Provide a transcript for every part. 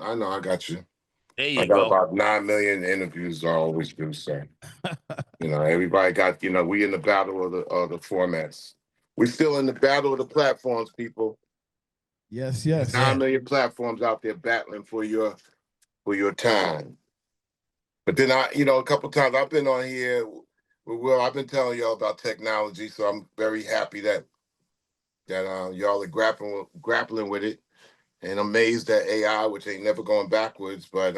I know I got you. There I you got go. about 9 million interviews I always do. So everybody got. We in the battle of the formats. We still in the battle of the platforms, people. Yes, There's yes. 9 million platforms out there battling for your time. But then a couple times I've been on here with Will. I've been telling y'all about technology, so I'm very happy that y'all are grappling with it, and amazed at AI, which ain't never going backwards. But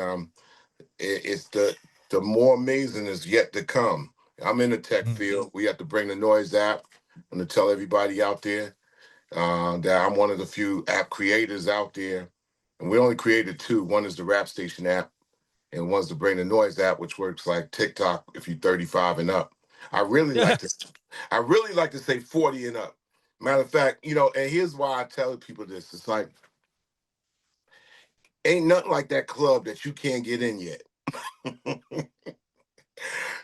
it's the more amazing is yet to come. I'm in the tech field. We have to bring the Noise app. I'm going to tell everybody out there that I'm one of the few app creators out there, and we only created two. One is the Rap Station app, and one's the Bring the Noise app, which works like TikTok if you're 35 and up. I really like to, I really like to say 40 and up. Matter of fact, and here's why I tell people this: it's like ain't nothing like that club that you can't get in yet.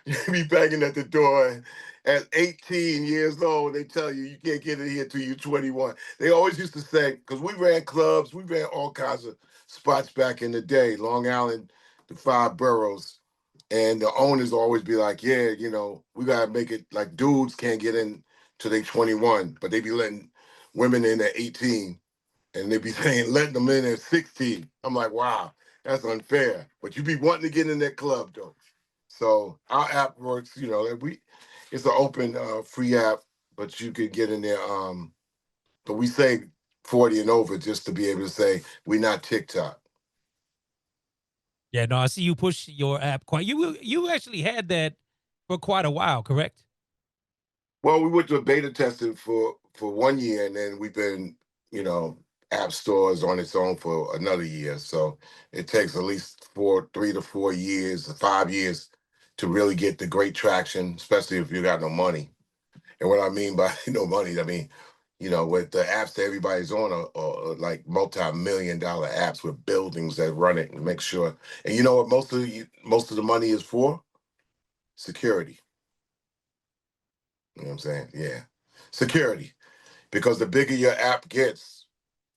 You be banging at the door at 18 years old. They tell you can't get in here till you're 21. They always used to say, because we ran clubs, we ran all kinds of spots back in the day, Long Island, the five boroughs. And the owners always be like, yeah, we got to make it like dudes can't get in till they 21, but they be letting women in at 18. And they be saying, letting them in at 16. I'm like, wow, that's unfair. But you be wanting to get in that club, though. So our app works, it's an open free app, but you could get in there. But we say 40 and over just to be able to say we're not TikTok. Yeah, no, I see you push your app quite. You actually had that for quite a while, correct? Well, we went to a beta testing for 1 year, and then we've been, app stores on its own for another year. So it takes at least 3 to 4 years, 5 years to really get the great traction, especially if you got no money. And what I mean by no money, I mean, with the apps that everybody's on are like multi-million-dollar apps with buildings that run it and make sure. And you know what most of the money is for? Security. You know what I'm saying? Yeah. Security. Because the bigger your app gets,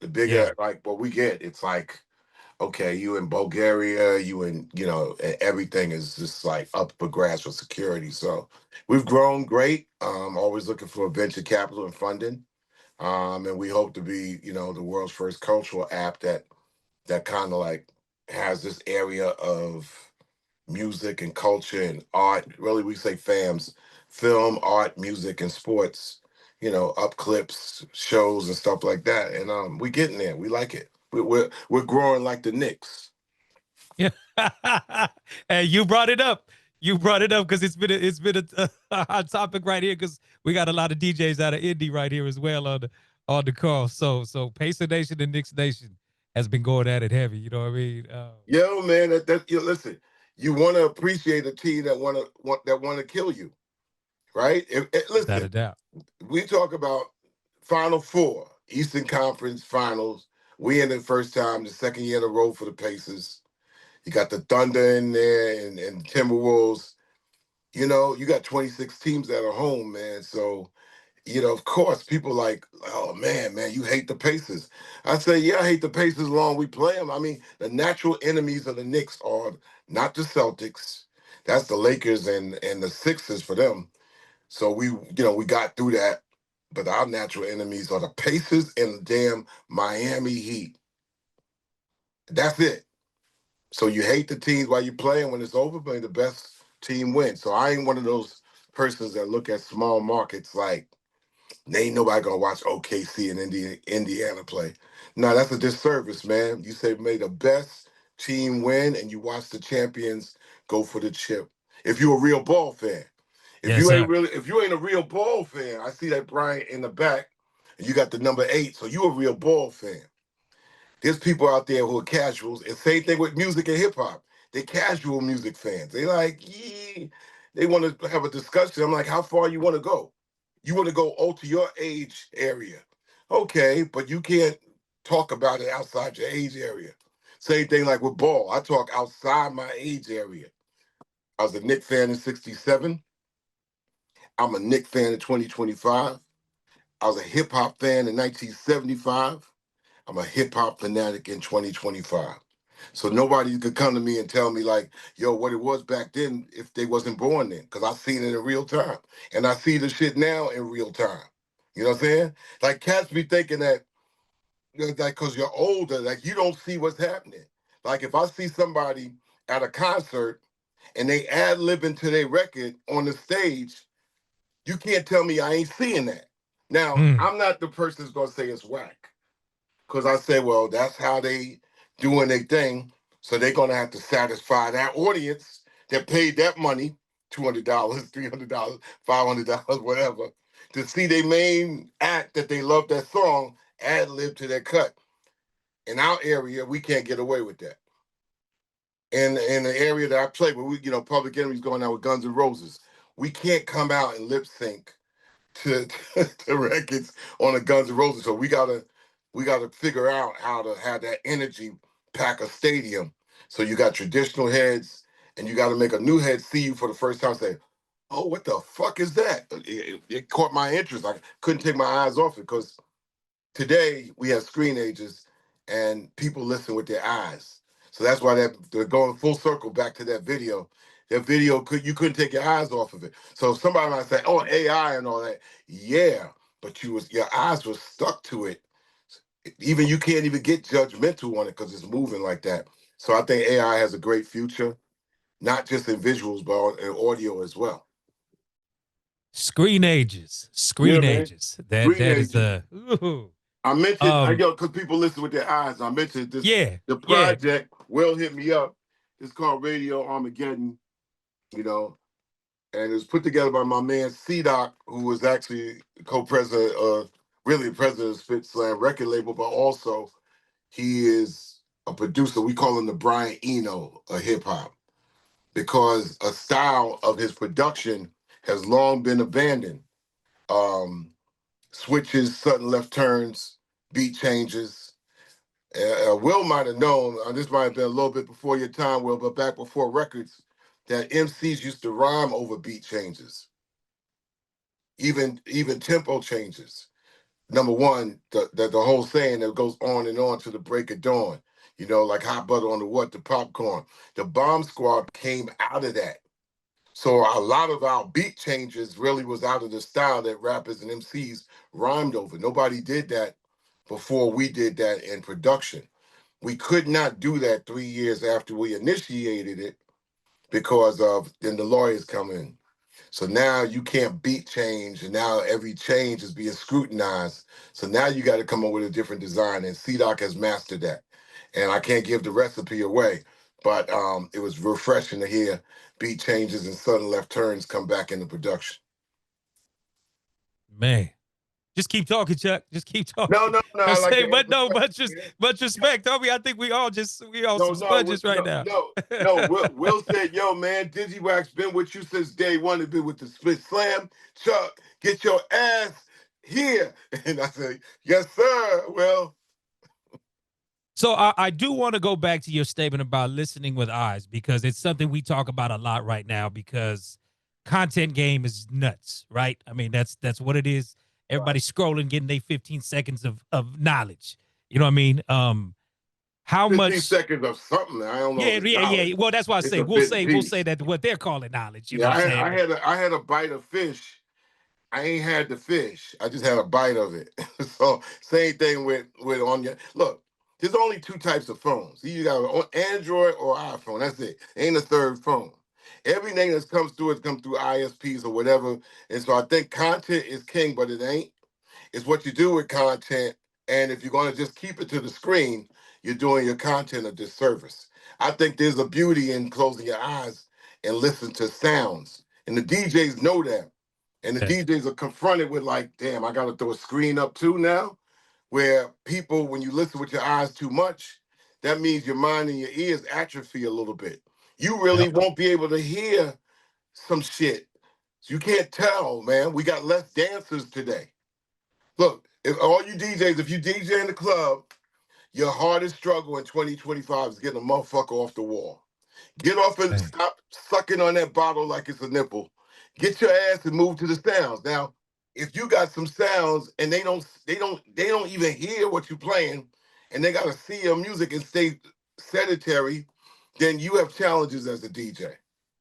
the bigger like what we get. It's like, okay, you in Bulgaria, and everything is just like up for grabs for security. So we've grown great. Always looking for venture capital and funding. And we hope to be, the world's first cultural app that kind of like has this area of music and culture and art. Really, we say FAMS, film, art, music, and sports. Up clips, shows, and stuff like that. And we getting there. We like it. We're growing like the Knicks. Yeah, and you brought it up. You brought it up because it's been a hot topic right here because we got a lot of DJs out of Indy right here as well on the call. So Pacer Nation and Knicks Nation has been going at it heavy. You know what I mean? Yo, man, listen. You want to appreciate a team that want to kill you, right? Listen, without a doubt. We talk about Final Four, Eastern Conference Finals. We in the first time, the second year in a row for the Pacers. You got the Thunder in there and Timberwolves. You got 26 teams that are home, man. So, of course, people like, oh, man, you hate the Pacers. I say, yeah, I hate the Pacers as long as we play them. I mean, the natural enemies of the Knicks are not the Celtics. That's the Lakers and the Sixers for them. So we got through that. But our natural enemies are the Pacers and the damn Miami Heat. That's it. So you hate the teams while you play, and when it's over, but the best team wins. So I ain't one of those persons that look at small markets like there ain't nobody gonna watch OKC and Indiana play. No, that's a disservice, man. You say may the best team win, and you watch the champions go for the chip. If you're a real ball fan, if you ain't a real ball fan, I see that Bryant in the back, and you got the number 8, so you a real ball fan. There's people out there who are casuals, and same thing with music and hip hop. They casual music fans. They like, they want to have a discussion. I'm like, how far you want to go? You want to go to your age area. Okay, but you can't talk about it outside your age area. Same thing like with ball. I talk outside my age area. I was a Knick fan in 67. I'm a Knick fan in 2025. I was a hip hop fan in 1975. I'm a hip hop fanatic in 2025. So nobody could come to me and tell me like, yo, what it was back then if they wasn't born then, because I've seen it in real time. And I see the shit now in real time. You know what I'm saying? Like cats be thinking that, like, because you're older, like you don't see what's happening. Like if I see somebody at a concert and they ad-libbing to their record on the stage, you can't tell me I ain't seeing that. Now, I'm not the person that's gonna say it's whack. Because I say, well, that's how they doing their thing. So they're gonna have to satisfy that audience that paid that money, $200, $300, $500, whatever, to see their main act that they love that song ad lib to their cut. In our area, we can't get away with that. In the area that I play, where we, Public Enemy's going out with Guns N' Roses, we can't come out and lip sync to records on a Guns N' Roses. So we gotta figure out how to have that energy pack a stadium. So you got traditional heads, and you got to make a new head see you for the first time. Say, oh, what the fuck is that? It caught my interest. I couldn't take my eyes off it because today we have screen ages, and people listen with their eyes. So that's why they're going full circle back to that video. That video you couldn't take your eyes off of it. So somebody might say, "Oh, AI and all that." Yeah, but your eyes were stuck to it. Even you can't even get judgmental on it because it's moving like that. So I think AI has a great future, not just in visuals but in audio as well. Screen ages. Yeah, Screen man. ages. Screen That is ages. the I mentioned, because people listen with their eyes. I mentioned this. Yeah. The project Will hit me up. It's called Radio Armageddon, and it was put together by my man C-Doc, who was actually co-president, really the president of Spit Slam record label, but also he is a producer. We call him the Brian Eno of hip hop because a style of his production has long been abandoned. Switches, sudden left turns, beat changes. Will might have known, this might have been a little bit before your time, Will, but back before records, that MCs used to rhyme over beat changes, even tempo changes. Number one, the whole saying that goes on and on to the break of dawn, like hot butter on the popcorn. The Bomb Squad came out of that. So a lot of our beat changes really was out of the style that rappers and MCs rhymed over. Nobody did that before we did that in production. We could not do that 3 years after we initiated it because of then the lawyers come in. So now you can't beat change, and now every change is being scrutinized. So now you got to come up with a different design, and C-Doc has mastered that. And I can't give the recipe away, but it was refreshing to hear beat changes and sudden left turns come back into production. Man. Just keep talking, Chuck. Just keep talking. No. I like Say, to but answer no, questions. much respect, Toby. I think we all some sponges right now. No. Will said, "Yo, man, Digiwaxx been with you since day one. It's been with the Split Slam. Chuck, get your ass here." And I said, "Yes, sir." Well, so I do want to go back to your statement about listening with eyes because it's something we talk about a lot right now because content game is nuts, right? I mean, that's what it is. Everybody's scrolling, getting their 15 seconds of knowledge. You know what I mean? How 15 much seconds of something. I don't know Yeah, if it's knowledge. Well, that's why I It's say a bit and we'll piece. say that what they're calling knowledge. You know Yeah, what I'm saying? I had a bite of fish. I ain't had the fish. I just had a bite of it. So same thing with on your look. There's only two types of phones. You got an Android or iPhone. That's it. Ain't a third phone. Everything that comes through it comes through ISPs or whatever. And so I think content is king, but it ain't. It's what you do with content. And if you're going to just keep it to the screen, you're doing your content a disservice. I think there's a beauty in closing your eyes and listen to sounds. And the DJs know that. And the DJs are confronted with like, damn, I got to throw a screen up too now, where people, when you listen with your eyes too much, that means your mind and your ears atrophy a little bit. You really won't be able to hear some shit. You can't tell, man. We got less dancers today. Look, if all you DJs, if you DJ in the club, your hardest struggle in 2025 is getting a motherfucker off the wall. Get off and stop sucking on that bottle like it's a nipple. Get your ass and move to the sounds. Now, if you got some sounds and they don't even hear what you're playing, and they got to see your music and stay sedentary, then you have challenges as a DJ.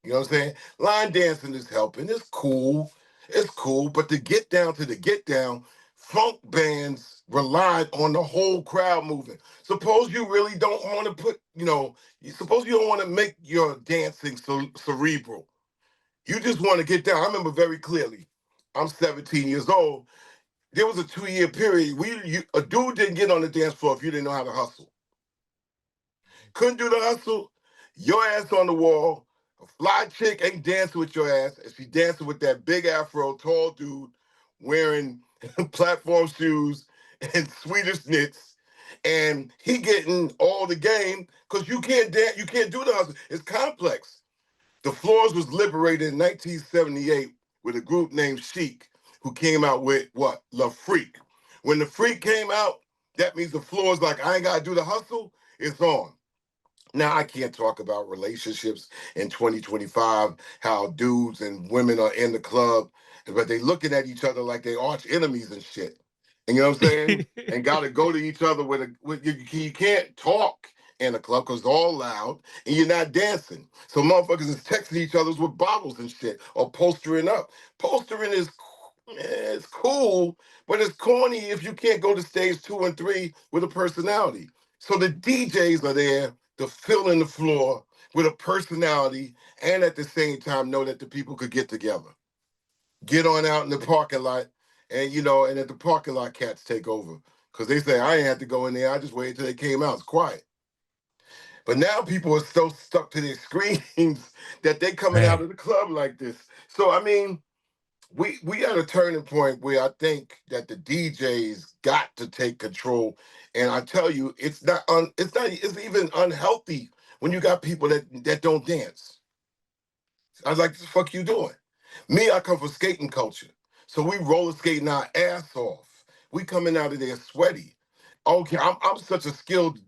You know what I'm saying? Line dancing is helping. It's cool. It's cool. But to get down to the get down, funk bands relied on the whole crowd moving. Suppose you really don't want to put, suppose you don't want to make your dancing so cerebral. You just want to get down. I remember very clearly. I'm 17 years old. There was a 2-year period. A dude didn't get on the dance floor if you didn't know how to hustle. Couldn't do the hustle, your ass on the wall. A fly chick ain't dancing with your ass, and she dancing with that big afro, tall dude wearing platform shoes and Swedish knits, and he getting all the game because you can't dance, you can't do the hustle. It's complex. The Floors was liberated in 1978 with a group named Chic, who came out with what? La Freak. When the Freak came out, that means the Floors like, I ain't got to do the hustle, it's on. Now, I can't talk about relationships in 2025, how dudes and women are in the club, but they looking at each other like they arch enemies and shit. And you know what I'm saying? And got to go to each other you can't talk in a club because it's all loud and you're not dancing. So motherfuckers is texting each other with bottles and shit or postering up. Postering is it's cool, but it's corny if you can't go to stage 2 and 3 with a personality. So the DJs are there to fill in the floor with a personality and at the same time know that the people could get together. Get on out in the parking lot and at the parking lot cats take over. Because they say, I ain't had to go in there. I just waited till they came out. It's quiet. But now people are so stuck to their screens that they coming out of the club like this. So, I mean, we at a turning point where I think that the DJs got to take control. And I tell you, it's even unhealthy when you got people that don't dance. I was like, what the fuck you doing? Me, I come from skating culture. So we roller skating our ass off. We coming out of there sweaty. Okay, I'm such a skilled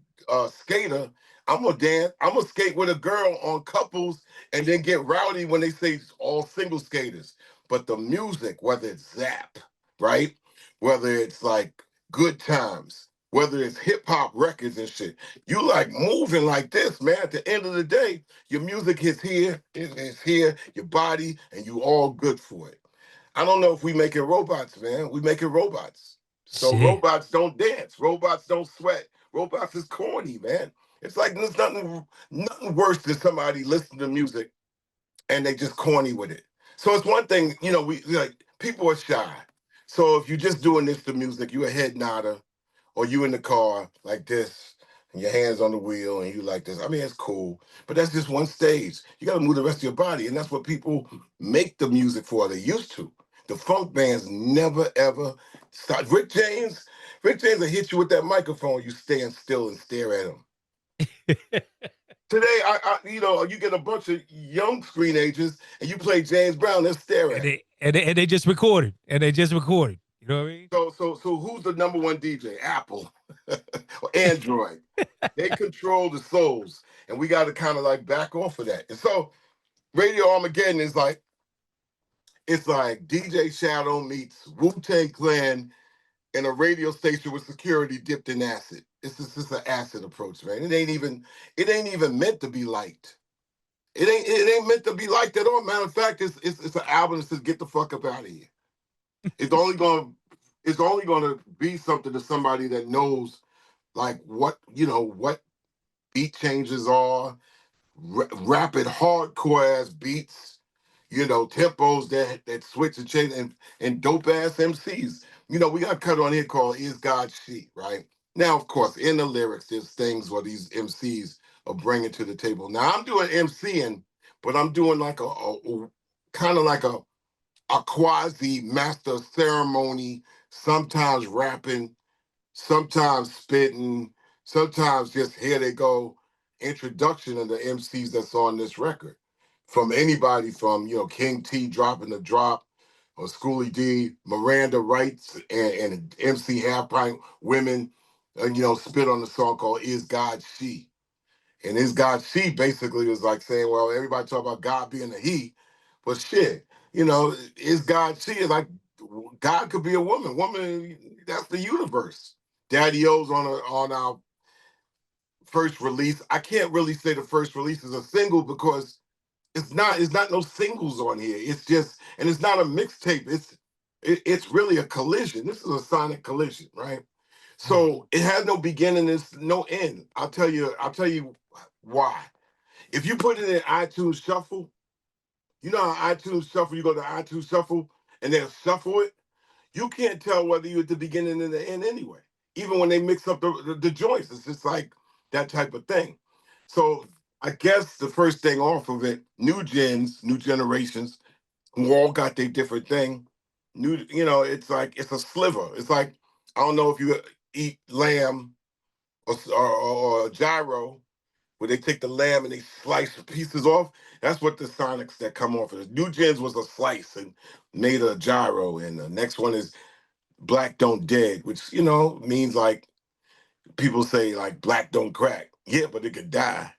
skater. I'm gonna dance. I'm gonna skate with a girl on couples and then get rowdy when they say all single skaters. But the music, whether it's Zap, right? Whether it's like Good Times, whether it's hip hop records and shit, you like moving like this, man. At the end of the day, your music is here, it's here, your body, and you all good for it. I don't know if we making robots, man. We making robots. So Shit. robots don't dance. Robots don't sweat. Robots is corny, man. It's like there's nothing worse than somebody listening to music and they just corny with it. So it's one thing, we like people are shy. So if you're just doing this to music, you a head nodder, or you in the car like this, and your hands on the wheel, and you like this. I mean, it's cool, but that's just one stage. You got to move the rest of your body, and that's what people make the music for. They used to. The funk bands never ever stop. Rick James will hit you with that microphone. You stand still and stare at him. Today, you get a bunch of young screenagers and you play James Brown, they'll stare at it. And they just recorded. And they just recorded. You know what I mean? So who's the number one DJ? Apple or Android? They control the souls, and we got to kind of like back off of that. And so, Radio Armageddon is like DJ Shadow meets Wu-Tang Clan in a radio station with security dipped in acid. It's just an acid approach, man. It ain't even meant to be liked. It ain't meant to be liked at all. Matter of fact, it's an album that says get the fuck up out of here. It's only gonna be something to somebody that knows like what beat changes are, rapid hardcore ass beats, tempos that switch and change and dope ass MCs. We got a cut on here called Is God She, right? Now, of course, in the lyrics, there's things where these MCs are bringing to the table. Now, I'm doing MCing, but I'm doing like a kind of like a quasi master of ceremony, sometimes rapping, sometimes spitting, sometimes just here they go, introduction of the MCs that's on this record. From anybody from, King T dropping the drop, or Schoolie D, Miranda Wrights, and MC Half Pint Women, spit on the song called Is God She. And Is God She basically was like saying, well, everybody talk about God being a he, but shit, is God she? Is like God could be a woman. Woman, that's the universe. Daddy O's on our first release. I can't really say the first release is a single because it's not no singles on here. It's just, and it's not a mixtape. It's really a collision. This is a sonic collision, right? So it has no beginning, it's no end. I'll tell you why. If you put it in iTunes Shuffle, you know how iTunes Shuffle, you go to iTunes Shuffle and they'll shuffle it. You can't tell whether you're at the beginning and the end anyway. Even when they mix up the joints, it's just like that type of thing. So I guess the first thing off of it, new generations, who all got their different thing. It's like it's a sliver. It's like, I don't know if you eat lamb or gyro, where they take the lamb and they slice the pieces off. That's what the sonics that come off of this. New Gens was a slice and made a gyro, and the next one is Black Don't Dead, which means like people say like black don't crack. Yeah, but it could die.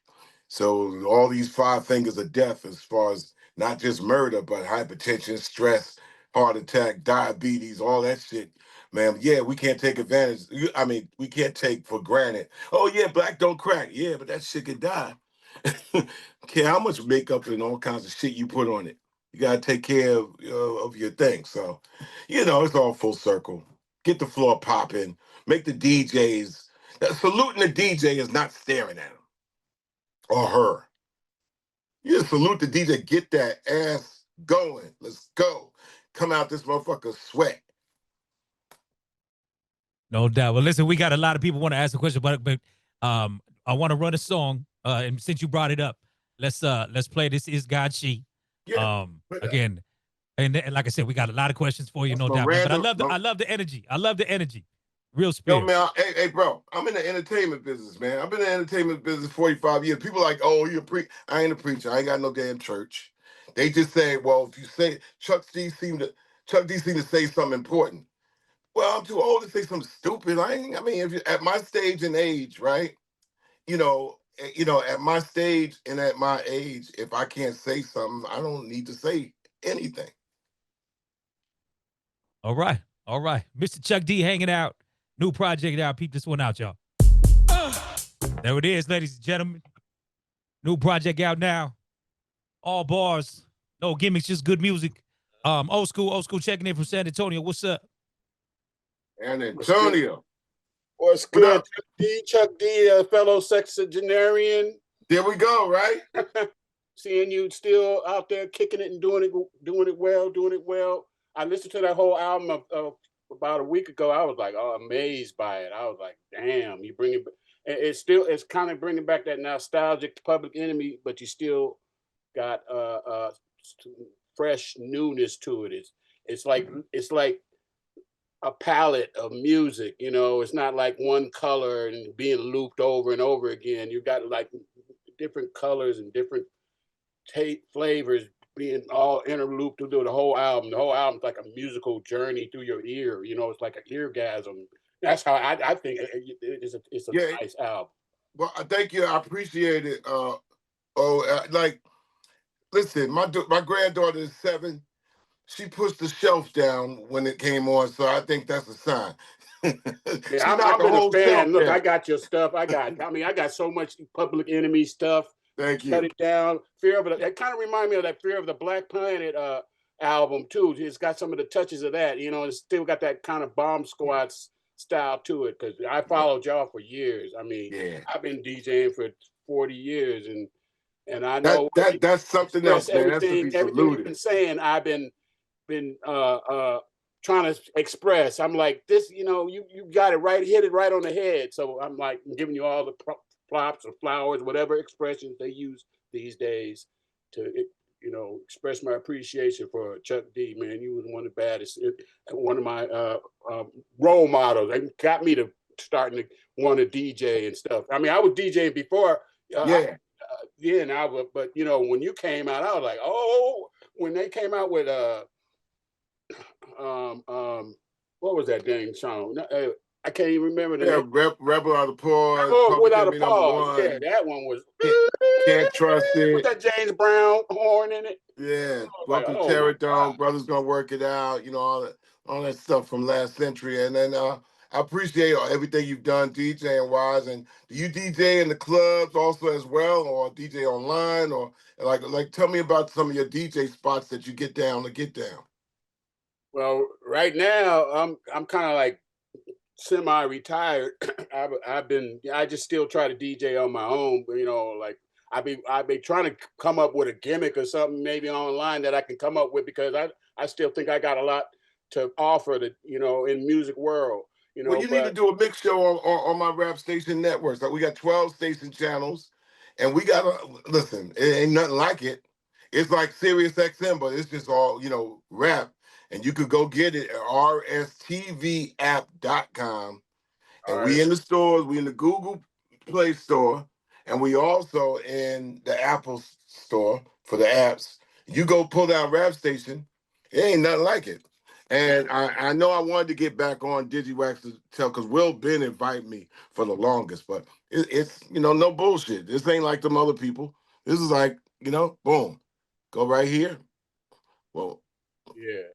So all these 5 fingers of death, as far as not just murder, but hypertension, stress, heart attack, diabetes, all that shit, man. Yeah, we can't take advantage. I mean, we can't take for granted. Oh yeah, black don't crack. Yeah, but that shit could die. Care how much makeup and all kinds of shit you put on it. You gotta take care of your thing. So, it's all full circle. Get the floor popping. Make the DJs. Saluting the DJ is not staring at him or her. You just salute the DJ, get that ass going. Let's go. Come out this motherfucker sweat. No doubt. Well, listen, we got a lot of people want to ask a question, but I want to run a song. And since you brought it up, let's play This Is God She. Yeah. Again, and like I said, we got a lot of questions for you, no doubt. But I love the energy. I love the energy. Real spirit. Yo, man, hey, bro, I'm in the entertainment business, man. I've been in the entertainment business 45 years. People are like, oh, you're I ain't a preacher. I ain't got no damn church. They just say, well, if you say Chuck D seemed to say something important. Well, I'm too old to say something stupid. If you at my stage and age, right? At my stage and at my age, if I can't say something, I don't need to say anything. All right. Mr. Chuck D hanging out. New project out. Peep this one out, y'all. There it is, ladies and gentlemen. New project out now. All bars, no gimmicks, just good music. Old school checking in from San Antonio. What's up? San Antonio. What's good? Chuck D, fellow sexagenarian. There we go, right? Seeing you still out there kicking it and doing it well. I listened to that whole album about a week ago. I was like, amazed by it. I was like, damn, you bring it. It's kind of bringing back that nostalgic Public Enemy, but you still got fresh newness to it. It's like a palette of music, it's not like one color and being looped over and over again. You got like different colors and different flavors being all interlooped through the whole album. The whole album's like a musical journey through your ear. It's like an eargasm. That's how I think it's a nice album. Well, thank you. I appreciate it. Listen, my granddaughter is 7. She pushed the shelf down when it came on, so I think that's a sign. Yeah, I'm a fan. Look, I got your stuff. I got so much Public Enemy stuff. Thank you. Shut It Down. That kind of remind me of that Fear of the Black Planet album too. It's got some of the touches of that. It's still got that kind of Bomb Squad style to it. Because I followed y'all for years. I've been DJing for 40 years, and I know that's something else, man. Everything you've been saying, I've been trying to express. I'm like, this, you got it right, hit it right on the head. So I'm like, I'm giving you all the props or flowers, whatever expressions they use these days to, express my appreciation for Chuck D, man. You was one of the baddest, one of my role models. They got me to starting to want to DJ and stuff. I was DJing before. But when you came out, I was like, oh, when they came out with what was that dang song? I can't even remember the name. Rebel Without a Pause. Oh, Without a Pause. Yeah, that one was. Can't Trust It. With that James Brown horn in it. Yeah, Welcome to Terror Dome. Brother's Gonna Work It Out. All that stuff from last century. And then I appreciate everything you've done DJing wise. And do you DJ in the clubs also as well, or DJ online, or like tell me about some of your DJ spots that you get down to get down. Well, right now I'm kind of like semi-retired. I just still try to DJ on my own, but like I've been trying to come up with a gimmick or something maybe online that I can come up with, because I still think I got a lot to offer the in music world, Well, you need to but do a mix show on my rap station networks. Like we got 12 station channels, and we got to listen. It ain't nothing like it. It's like Sirius XM, but it's just all rap. And you could go get it at rstvapp.com. all And right, we in the stores, we in the Google Play Store, and we also in the Apple Store for the apps. You go pull down Rap Station, it ain't nothing like it. And I know I wanted to get back on Digiwaxx to tell, because Will been inviting me for the longest, but it's no bullshit. This ain't like them other people. This is like, boom, go right here. Well, yeah,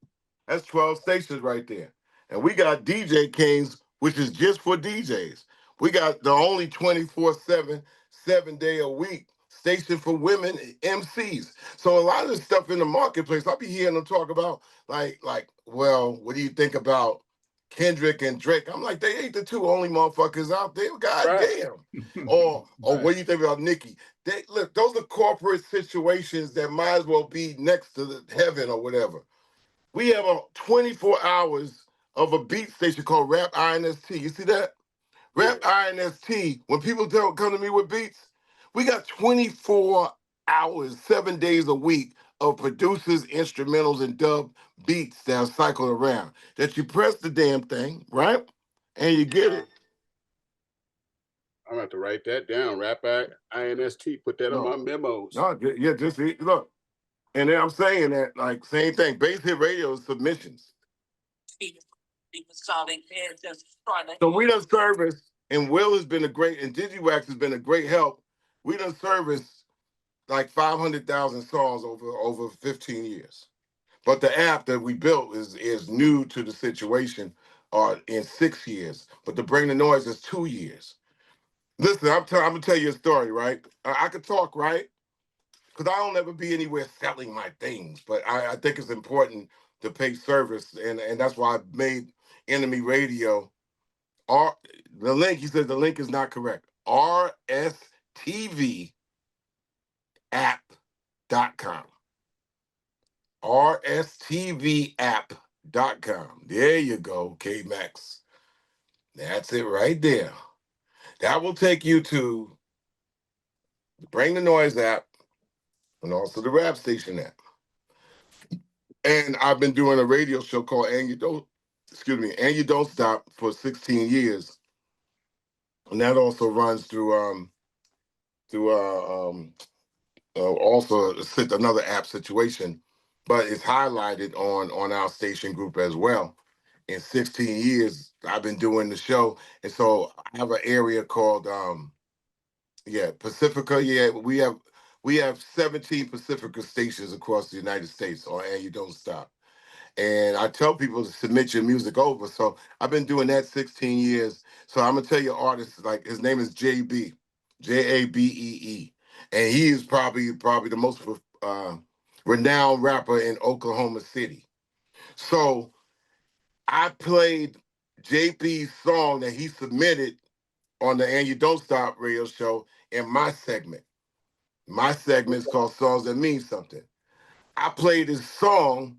that's 12 stations right there. And we got DJ Kings, which is just for DJs. We got the only 24/7, 7 day a week station for women MCs. So a lot of the stuff in the marketplace, I'll be hearing them talk about well, what do you think about Kendrick and Drake? I'm like, they ain't the two only motherfuckers out there. God right, damn. Or Right. what do you think about Nicki? Look, those are corporate situations that might as well be next to the heaven or whatever. We have a 24 hours of a beat station called Rap INST. You see that? yeah. Rap INST. When people come to me with beats, we got 24 hours, 7 days a week of producers, instrumentals, and dub beats that are cycled around. That you press the damn thing, right? And you get it. I'm gonna have to write that down. Rap INST. Put that on my No, memos. no, yeah, just look. And then I'm saying that, like, same thing. Base hit radio is submissions. So we done service, and Will has been and Digiwaxx has been a great help. We done service like 500,000 songs over 15 years. But the app that we built is new to the situation in 6 years. But to bring the noise is 2 years. Listen, I'm gonna tell you a story, right? I could talk, right? Because I don't ever be anywhere selling my things, but I think it's important to pay service, and that's why I made Enemy Radio. R the link, he said the link is not correct. rstvapp.com. rstvapp.com. There you go, K Max. That's it right there. That will take you to the Bring the Noise app and also the Rap Station app. And I've been doing a radio show called And You Don't Stop for 16 years. And that also runs through also another app situation, but it's highlighted on our station group as well. In 16 years, I've been doing the show, and so I have an area called Pacifica. Yeah, we have 17 Pacifica stations across the United States And You Don't Stop. And I tell people to submit your music over. So I've been doing that 16 years. So I'm gonna tell you artists, like his name is JB, Jabee, and he is probably the most renowned rapper in Oklahoma City. So I played JB's song that he submitted on the And You Don't Stop radio show in my segment. My segment is called Songs That Mean Something. I played his song.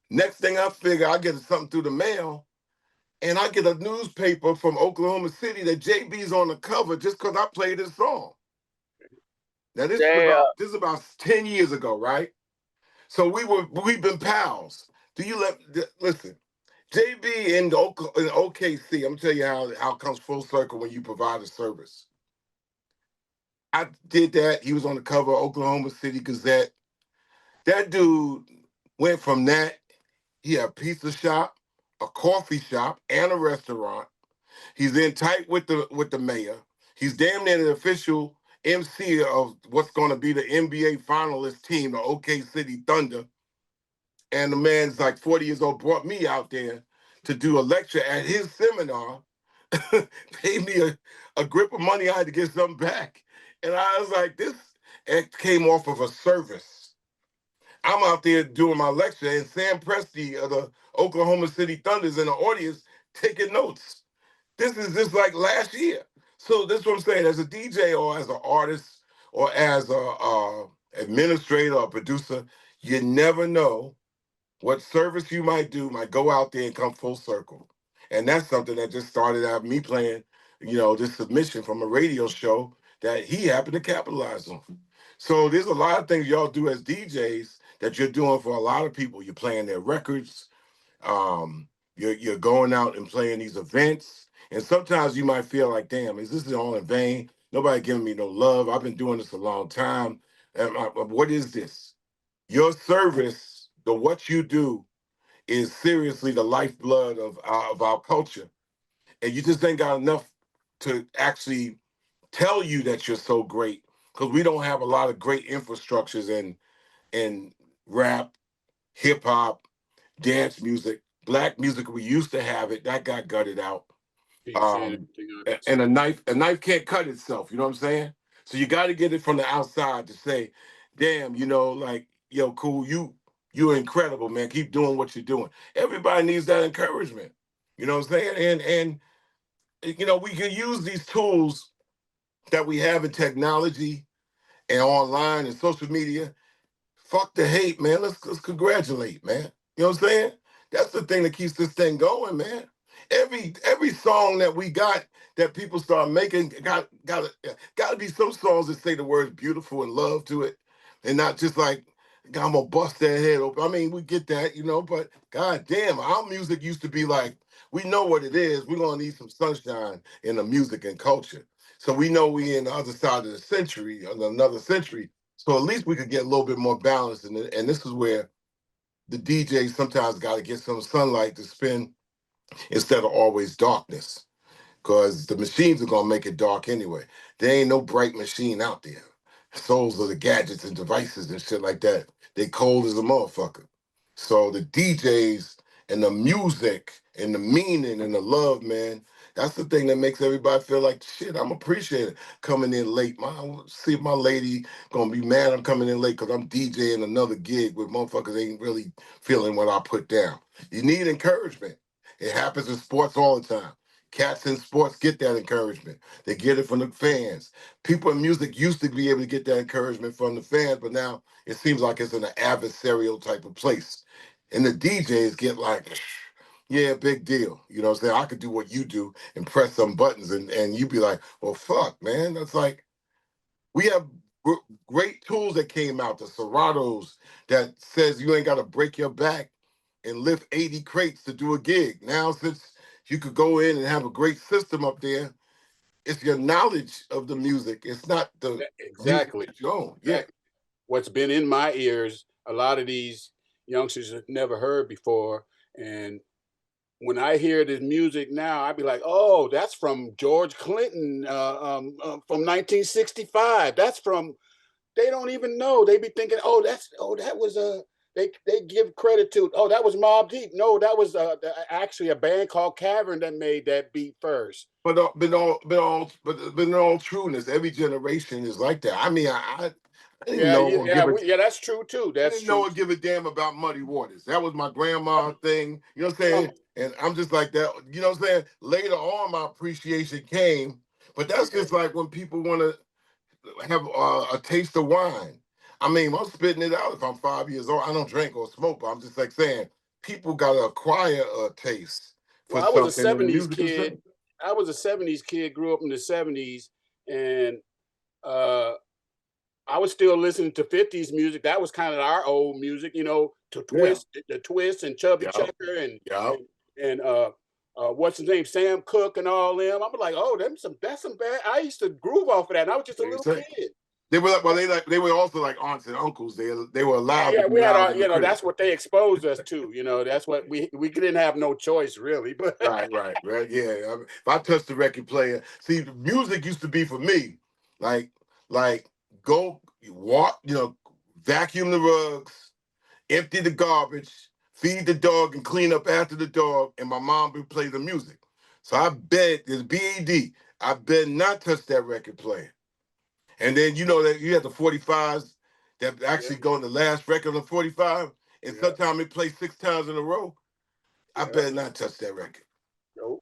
Next thing I figure, I get something through the mail, and I get a newspaper from Oklahoma City that JB's on the cover just because I played his song. Now this is about 10 years ago, right? So we've been pals. Listen? JB in OKC. I'm gonna tell you how it comes full circle when you provide a service. I did that. He was on the cover of Oklahoma City Gazette. That dude went from that. He had a pizza shop, a coffee shop, and a restaurant. He's in tight with the mayor. He's damn near the official MC of what's going to be the NBA finalist team, the OK City Thunder. And the man's like 40 years old, brought me out there to do a lecture at his seminar, paid me a grip of money. I had to get something back. And I was like, this it came off of a service. I'm out there doing my lecture, and Sam Presti of the Oklahoma City Thunder's in the audience taking notes. This is just like last year. So this is what I'm saying. As a DJ or as an artist or as a administrator or producer, you never know what service you might do might go out there and come full circle. And that's something that just started out me playing, this submission from a radio show that he happened to capitalize on. So there's a lot of things y'all do as DJs that you're doing for a lot of people. You're playing their records. You're going out and playing these events. And sometimes you might feel like, damn, is this all in vain? Nobody giving me no love. I've been doing this a long time. What is this? Your service, what you do, is seriously the lifeblood of our culture. And you just ain't got enough to actually tell you that you're so great, because we don't have a lot of great infrastructures in rap, hip hop, dance music, black music. We used to have it, that got gutted out. And a knife can't cut itself. You know what I'm saying? So you got to get it from the outside to say, damn, like, yo, cool, you're incredible, man. Keep doing what you're doing. Everybody needs that encouragement. You know what I'm saying? And we can use these tools that we have in technology and online and social media. Fuck the hate, man. Let's congratulate, man. You know what I'm saying? That's the thing that keeps this thing going, man. Every song that we got that people start making got to be some songs that say the words beautiful and love to it, and not just like, I'm gonna bust that head open. I mean, we get that, but god damn, our music used to be like, we know what it is. We're gonna need some sunshine in the music and culture. So we know we in the other side of the century, another century. So at least we could get a little bit more balance. And this is where the DJ sometimes got to get some sunlight to spin instead of always darkness, because the machines are going to make it dark anyway. There ain't no bright machine out there. Souls are the gadgets and devices and shit like that. They cold as a motherfucker. So the DJs and the music and the meaning and the love, man, that's the thing that makes everybody feel like, shit, I'm appreciated coming in late. See if my lady gonna be mad I'm coming in late because I'm DJing another gig where motherfuckers ain't really feeling what I put down. You need encouragement. It happens in sports all the time. Cats in sports get that encouragement. They get it from the fans. People in music used to be able to get that encouragement from the fans, but now it seems like it's in an adversarial type of place. And the DJs get like, yeah, big deal. You know what I'm saying? I could do what you do and press some buttons, and you be like, well, fuck, man. That's like, we have great tools that came out, the Seratos, that says you ain't got to break your back and lift 80 crates to do a gig. Now, since you could go in and have a great system up there, it's your knowledge of the music. It's not the exactly music that you own. Yeah. Yeah. What's been in my ears, a lot of these youngsters have never heard before. And when I hear this music now, I'd be like, oh, that's from George Clinton from 1965. That's from, they don't even know. They be thinking, that was they give credit to, that was Mobb Deep. No, that was actually a band called Cavern that made that beat first. But in all trueness, every generation is like that. I mean, I didn't know. That's true too. I didn't know or give a damn about Muddy Waters. That was my grandma thing. You know what I'm saying? And I'm just like that. You know what I'm saying? Later on, my appreciation came. But that's just like when people want to have a taste of wine. I mean, I'm spitting it out if I'm 5 years old. I don't drink or smoke, but I'm just like saying, people got to acquire a taste for I was something. a 70s kid. I was a 70s kid, grew up in the 70s, and I was still listening to 50s music. That was kind of our old music, to Twist, the Twist and Chubby Checker and what's his name, Sam Cooke and all them. I'm like, oh, that's some bad. I used to groove off of that. And I was just a little kid. They were they were also like aunts and uncles. They were allowed. Yeah, we had that's what they exposed us to. That's what we didn't have no choice really. But right. Yeah, I mean, if I touched the record player, see, the music used to be for me, like go walk, vacuum the rugs, empty the garbage, feed the dog and clean up after the dog, and my mom would play the music. So I bet it's BAD. I bet not touch that record player. And then you know that you have the 45s that actually go in the last record on the 45, and sometimes it plays 6 times in a row. I better not touch that record. Nope.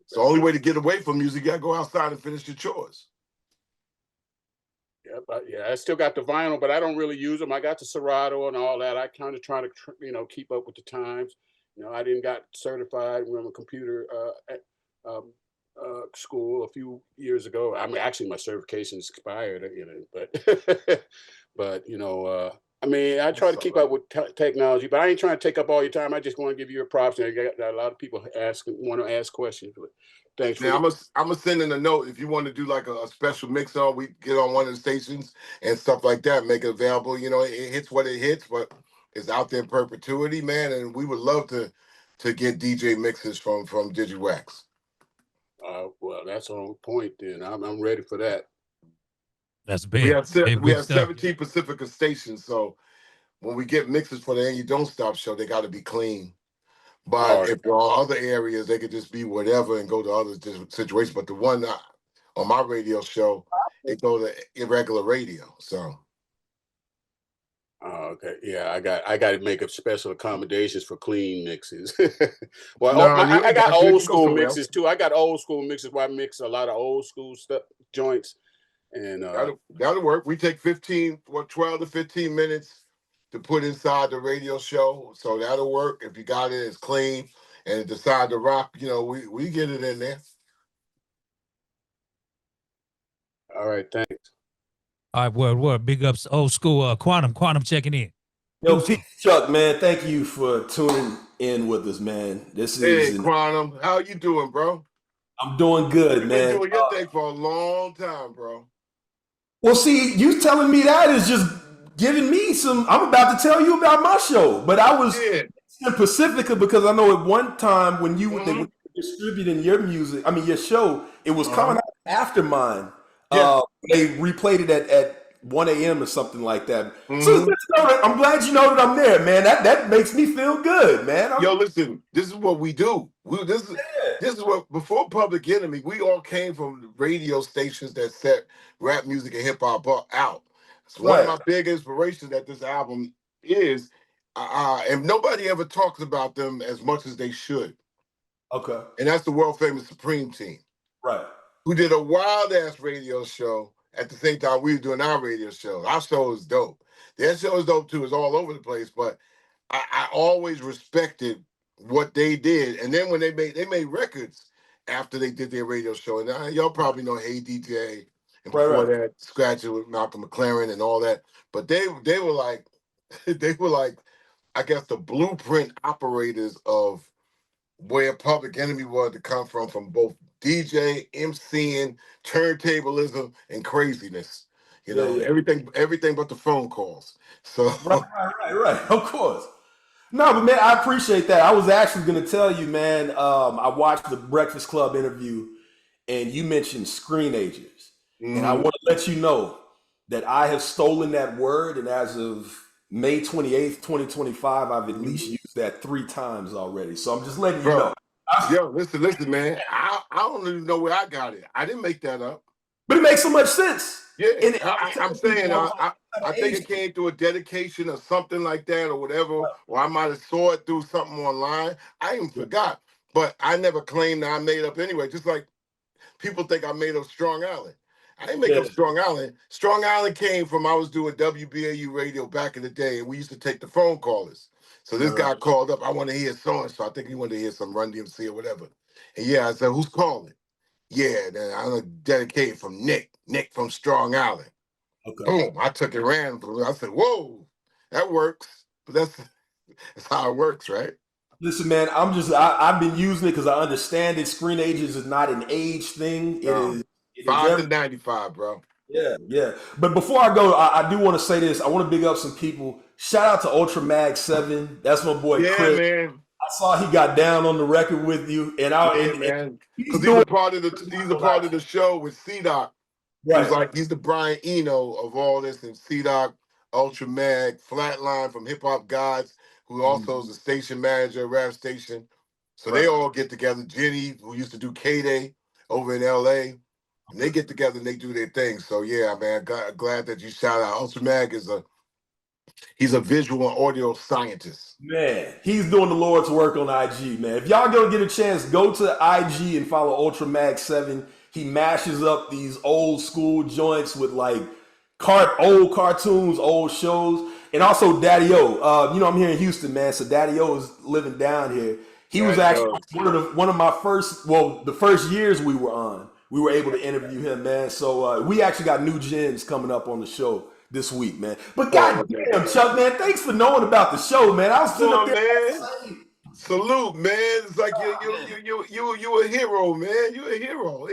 It's the only way to get away from music. You gotta go outside and finish your chores. I still got the vinyl, but I don't really use them. I got the Serato and all that. I kind of try to, keep up with the times. I didn't got certified when I'm a computer school a few years ago. I mean, actually, my certification expired, but but I mean, I try to keep up with technology, but I ain't trying to take up all your time. I just want to give you your props. And I got a lot of people want to ask questions. But thanks. Now, I'm gonna send in a note if you want to do like a special mix on. We get on one of the stations and stuff like that, make it available. It hits what it hits, but it's out there in perpetuity, man. And we would love to get DJ mixes from Digiwaxx. Well, that's on point. Then I'm ready for that. That's big. We have 17 Pacifica stations, so when we get mixes for the And You Don't Stop show, they got to be clean. But if there are other areas, they could just be whatever and go to other situations. But the one on my radio show, it go to irregular radio. So. Okay. Yeah, I got to make up special accommodations for clean mixes. Well, No, I got old school mixes too. I got old school mixes where I mix a lot of old school stuff, joints, and that'll work. We take 12 to 15 minutes to put inside the radio show, so that'll work. If you got it, it's clean, and decide to rock, we get it in there. All right, thanks. All right, word. Big ups, old school. Quantum checking in. Yo, Pete Chuck, man, thank you for tuning in with us, man. Hey, Quantum, how you doing, bro? I'm doing good, You've man. been doing your thing for a long time, bro. Well, see, you telling me that is just giving me some. I'm about to tell you about my show, but I was in Pacifica because I know at one time when you were distributing your music, your show, it was coming out after mine. Yeah. They replayed it at 1 a.m. or something like that. So I'm glad you know that I'm there, man. That makes me feel good, man. Yo, listen, this is what we do. This is what, before Public Enemy, we all came from radio stations that set rap music and hip hop out. So one of my big inspirations that this album is, and nobody ever talks about them as much as they should. Okay. And that's the world famous Supreme Team. Right. Who did a wild ass radio show at the same time we were doing our radio show. Our show is dope. Their show is dope too. It's all over the place, but I always respected what they did. And then when they made records after they did their radio show, and y'all probably know Hey DJ, and before that, Scratching with Malcolm McLaren and all that. But they were like, I guess the blueprint operators of where Public Enemy was to come from both DJ, MCing, turntablism, and craziness. Everything but the phone calls. So right. Of course. No, but man, I appreciate that. I was actually going to tell you, man. I watched the Breakfast Club interview, and you mentioned screenagers, and I want to let you know that I have stolen that word, and as of May 28th, 2025, I've at least used that 3 times already. So I'm just letting you know. Yo, listen, man. I don't even know where I got it. I didn't make that up. But it makes so much sense. Yeah, I'm saying I think it came through a dedication or something like that or whatever, or I might have saw it through something online. I even forgot, but I never claimed that I made up anyway. Just like people think I made up Strong Island. I didn't make up Strong Island. Strong Island came from I was doing WBAU radio back in the day, and we used to take the phone callers. So this guy called up. I want to hear so-and-so. I think he wanted to hear some Run DMC or whatever. And I said, who's calling? Yeah, then I'm dedicated from Nick from Strong Island. Okay. Boom, I took it random. I said, whoa, that works. But that's how it works, right? Listen, man, I've been using it because I understand it. Screen ages is not an age thing. It is 5 to 95, bro. Yeah. But before I go, I do want to say this. I want to big up some people. Shout out to Ultra Mag 7. That's my boy Chris. Man. I saw he got down on the record with you, and because he's a part of the show with C-Doc. Right. He's the Brian Eno of all this, and C-Doc, Ultra Mag, Flatline from Hip Hop Gods, who also is a station manager, rap station. So they all get together. Jenny, who used to do K-Day over in LA, and they get together and they do their thing. So yeah, man, glad that you shout out. Ultramag he's a visual and audio scientist. Man, he's doing the Lord's work on IG, man. If y'all gonna get a chance, go to IG and follow Ultramag7. He mashes up these old school joints with like old cartoons, old shows, and also Daddy O. I'm here in Houston, man. So Daddy O is living down here. He was actually one of my the first years we were on. We were able to interview him, man. So we actually got new gens coming up on the show this week, man. But goddamn, Chuck, man, thanks for knowing about the show, man. I was sitting up there, man. Salute, man. It's like you a hero, man. You a hero.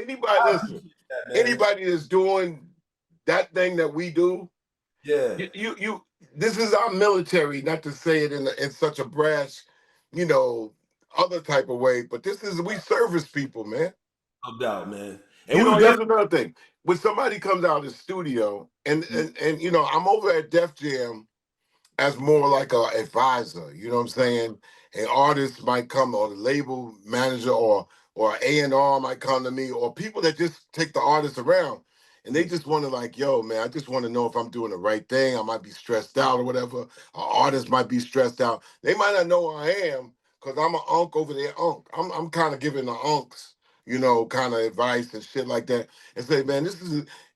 Anybody that's doing that thing that we do, yeah. You this is our military, not to say it in such a brash, other type of way, but we service people, man. No doubt, man. And here's another thing. When somebody comes out of the studio, and I'm over at Def Jam as more like an advisor, you know what I'm saying? An artist might come, or the label manager, or A&R might come to me, or people that just take the artist around, and they just want to like, yo, man, I just want to know if I'm doing the right thing. I might be stressed out or whatever. An artist might be stressed out. They might not know who I am because I'm an unk over there. I'm kind of giving the unks, kind of advice and shit like that, and say, man,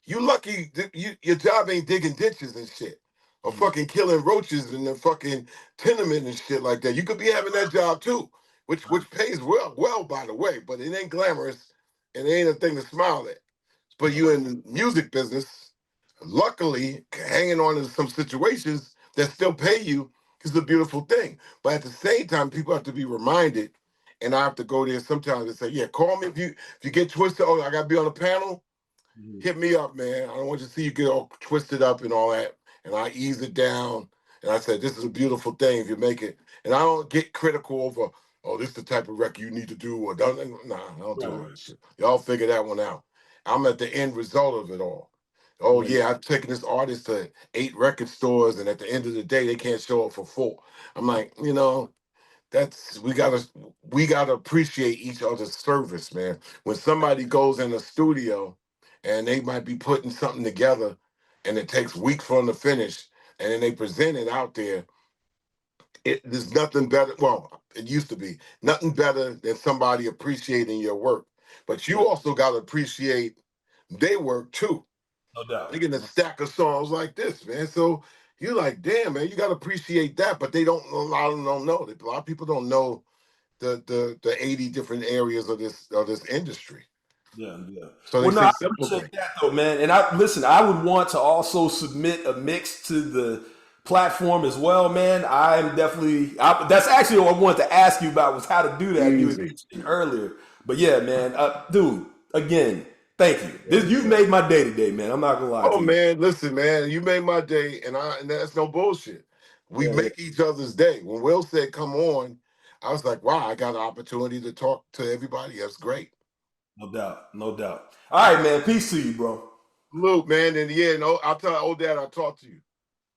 you lucky your job ain't digging ditches and shit, or fucking killing roaches in the fucking tenement and shit like that. You could be having that job too, which pays well, by the way, but it ain't glamorous and it ain't a thing to smile at. But you in the music business, luckily hanging on to some situations that still pay you is a beautiful thing. But at the same time, people have to be reminded. And I have to go there sometimes and say, yeah, call me if you get twisted. Oh, I got to be on a panel. Hit me up, man. I don't want you to see you get all twisted up and all that. And I ease it down. And I said, this is a beautiful thing if you make it. And I don't get critical over, oh, this is the type of record you need to do. Or nah, I don't do all that shit. Y'all figure that one out. I'm at the end result of it all. Oh, yeah, I've taken this artist to 8 record stores, and at the end of the day, they can't show up for 4. I'm like, we gotta appreciate each other's service, man. When somebody goes in a studio and they might be putting something together and it takes weeks for them to finish, and then they present it out there, there's nothing better. Well, it used to be nothing better than somebody appreciating your work. But you also gotta appreciate their work too. No doubt. They're getting a stack of songs like this, man. So you're like, damn, man, you got to appreciate that. But a lot of them don't know. A lot of people don't know the 80 different areas of this industry. Yeah. So I appreciate that though, man. And I would want to also submit a mix to the platform as well, man. I'm definitely that's actually what I wanted to ask you about, was how to do that. You were mentioning earlier. But yeah, man, dude, again, thank you. You've made my day today, man. I'm not gonna lie to you. Man, listen, man, you made my day, and that's no bullshit. We make each other's day. When Will said, come on, I was like, wow, I got an opportunity to talk to everybody. That's great. No doubt. All right, man. Peace to you, bro. Luke, man, and I'll tell old dad I'll talk to you.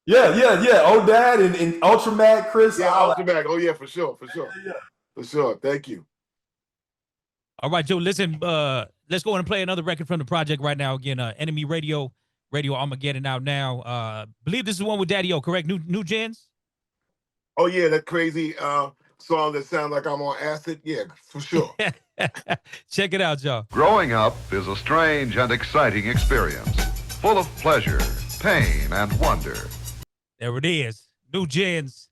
Yeah. Old dad and Ultramag, Chris. Yeah, Ultramag. Oh yeah, for sure. Yeah. For sure. Thank you. All right, Joe, listen, let's go and play another record from the project right now. Again, Enemy Radio Armageddon out now. Believe this is the one with Daddy O, correct? New gens? Oh yeah, that crazy song that sounds like I'm on acid. Yeah, for sure. Check it out, y'all. Growing up is a strange and exciting experience, full of pleasure, pain, and wonder. There it is. New gens.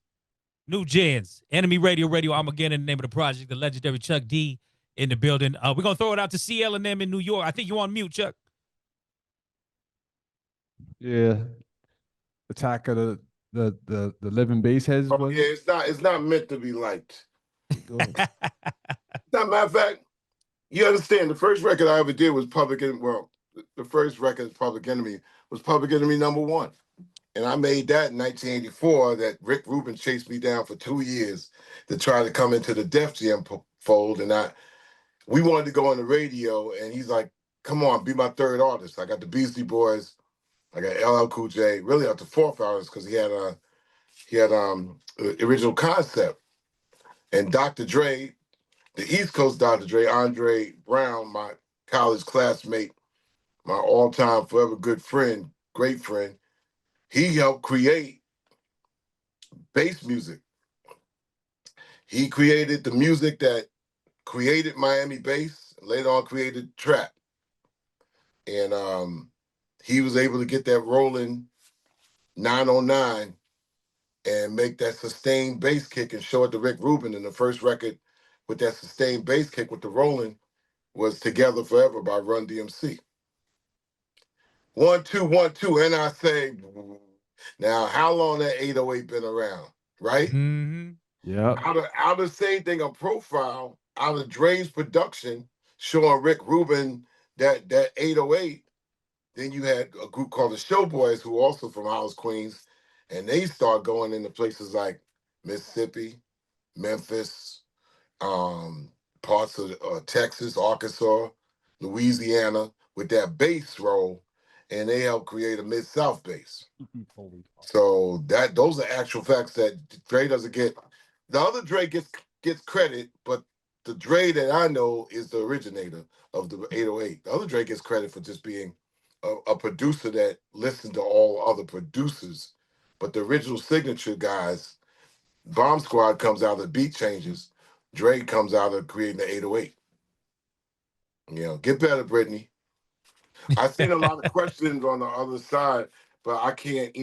Enemy Radio Armageddon, the name of the project. The legendary Chuck D in the building. We're gonna throw it out to CL and them in New York. I think you're on mute, Chuck. Yeah. Attack of the living bass heads. Oh, yeah, it's not meant to be liked. Matter of fact, you understand, the first record I ever did was Public Enemy. Well, the first record, Public Enemy, was Public Enemy #1. And I made that in 1984. That Rick Rubin chased me down for 2 years to try to come into the Def Jam fold. And we wanted to go on the radio, and he's like, come on, be my third artist. I got the Beastie Boys, I got LL Cool J, really up to fourth artist, because he had He had original concept. And Dr. Dre, the East Coast Dr. Dre, Andre Brown, my college classmate, my all-time forever good friend, great friend, he helped create bass music. He created the music that created Miami bass, later on created trap. And he was able to get that rolling 909 and make that sustained bass kick and show it to Rick Rubin. And the first record with that sustained bass kick with the rolling was Together Forever by Run DMC. 1 2 1 2, and I say, now how long that 808 been around, right? Mm-hmm. Yeah. Out of the same thing, a profile out of Dre's production showing Rick Rubin that 808. Then you had a group called the Showboys, who also from Hollis, Queens, and they start going into places like Mississippi, Memphis, parts of Texas, Arkansas, Louisiana, with that bass roll, and they helped create a Mid-South bass. So those are actual facts that Dre doesn't get. The other Dre gets credit, but the Dre that I know is the originator of the 808. The other Dre gets credit for just being a producer that listened to all other producers, but the original signature guys, Bomb Squad comes out of Beat Changes, Dre comes out of creating the 808. You know, get better, Brittany. I've seen a lot of questions on the other side, but I can't,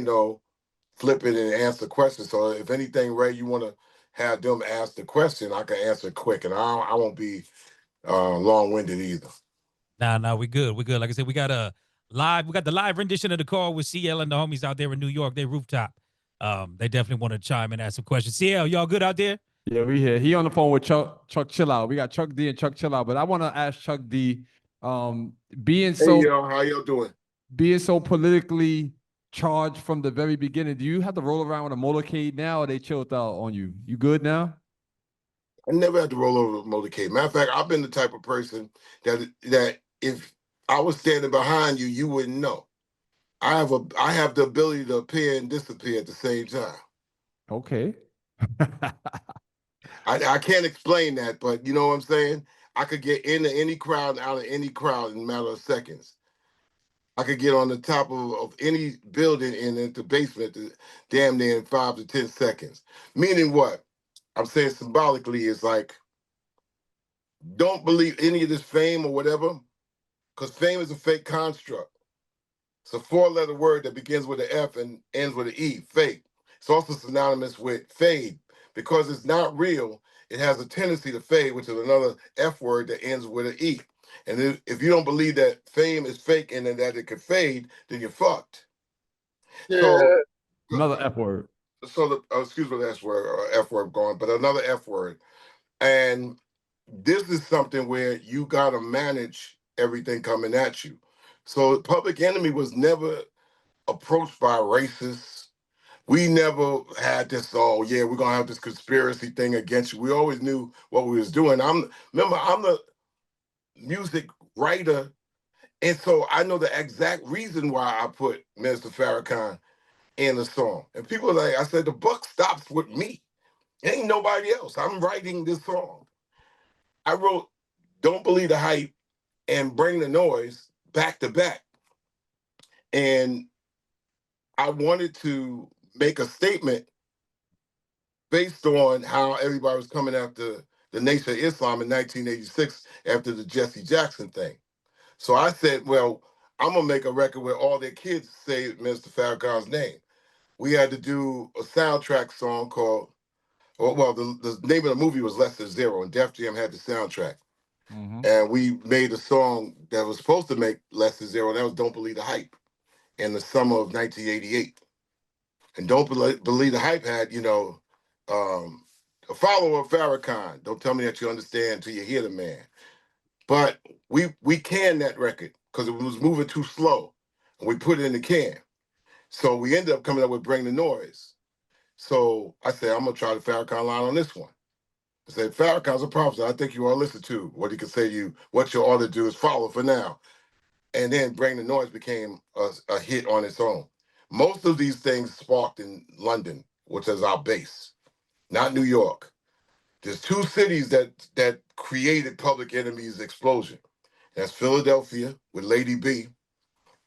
flip it and answer questions. So if anything, Ray, you want to have them ask the question, I can answer quick, and I won't be long-winded either. Nah, we good. We good. Like I said, we got the live rendition of the call with CL and the homies out there in New York. They rooftop. They definitely want to chime in and ask some questions. CL, y'all good out there? Yeah, we here. He on the phone with Chuck Chill Out. We got Chuck D and Chuck Chill Out. But I want to ask Chuck D, being Hey, y'all, how y'all doing? being so politically charged from the very beginning, do you have to roll around with a motorcade now, or they chilled out on you? You good now? I never had to roll over a motorcade. Matter of fact, I've been the type of person that if I was standing behind you, you wouldn't know. I have the ability to appear and disappear at the same time. Okay. I can't explain that, but you know what I'm saying? I could get into any crowd and out of any crowd in a matter of seconds. I could get on the top of any building and into the basement damn near in 5 to 10 seconds. Meaning what? I'm saying symbolically is like, don't believe any of this fame or whatever, because fame is a fake construct. It's a 4-letter word that begins with an F and ends with an E, fake. It's also synonymous with fade. Because it's not real, it has a tendency to fade, which is another F word that ends with an E. And if you don't believe that fame is fake and that it could fade, then you're fucked. Yeah. So Another F word. So excuse me, the S word or F word going, but another F word. And this is something where you gotta manage everything coming at you. So Public Enemy was never approached by racists. We never had this, oh yeah, we're gonna have this conspiracy thing against you. We always knew what we was doing. I'm the music writer, and so I know the exact reason why I put Mr. Farrakhan in the song. And people are like, I said, the buck stops with me. Ain't nobody else. I'm writing this song. I wrote Don't Believe the Hype and Bring the Noise back to back. And I wanted to make a statement based on how everybody was coming after the Nation of Islam in 1986 after the Jesse Jackson thing. So I said, well, I'm going to make a record where all their kids say Mr. Farrakhan's name. We had to do a soundtrack song called, the name of the movie was Less Than Zero, and Def Jam had the soundtrack. Mm-hmm. And we made a song that was supposed to make Less Than Zero, and that was Don't Believe the Hype in the summer of 1988. And Don't Believe the Hype had, a follower of Farrakhan. Don't tell me that you understand until you hear the man. But we canned that record because it was moving too slow, and we put it in the can. So we ended up coming up with Bring the Noise. So I said, I'm going to try the Farrakhan line on this one. I said, Farrakhan's a prophet. I think you ought to listen to. What he could say to you, what you ought to do is follow for now. And then Bring the Noise became a hit on its own. Most of these things sparked in London which is our base, not New York. There's two cities that created Public Enemy's explosion. That's Philadelphia with Lady B,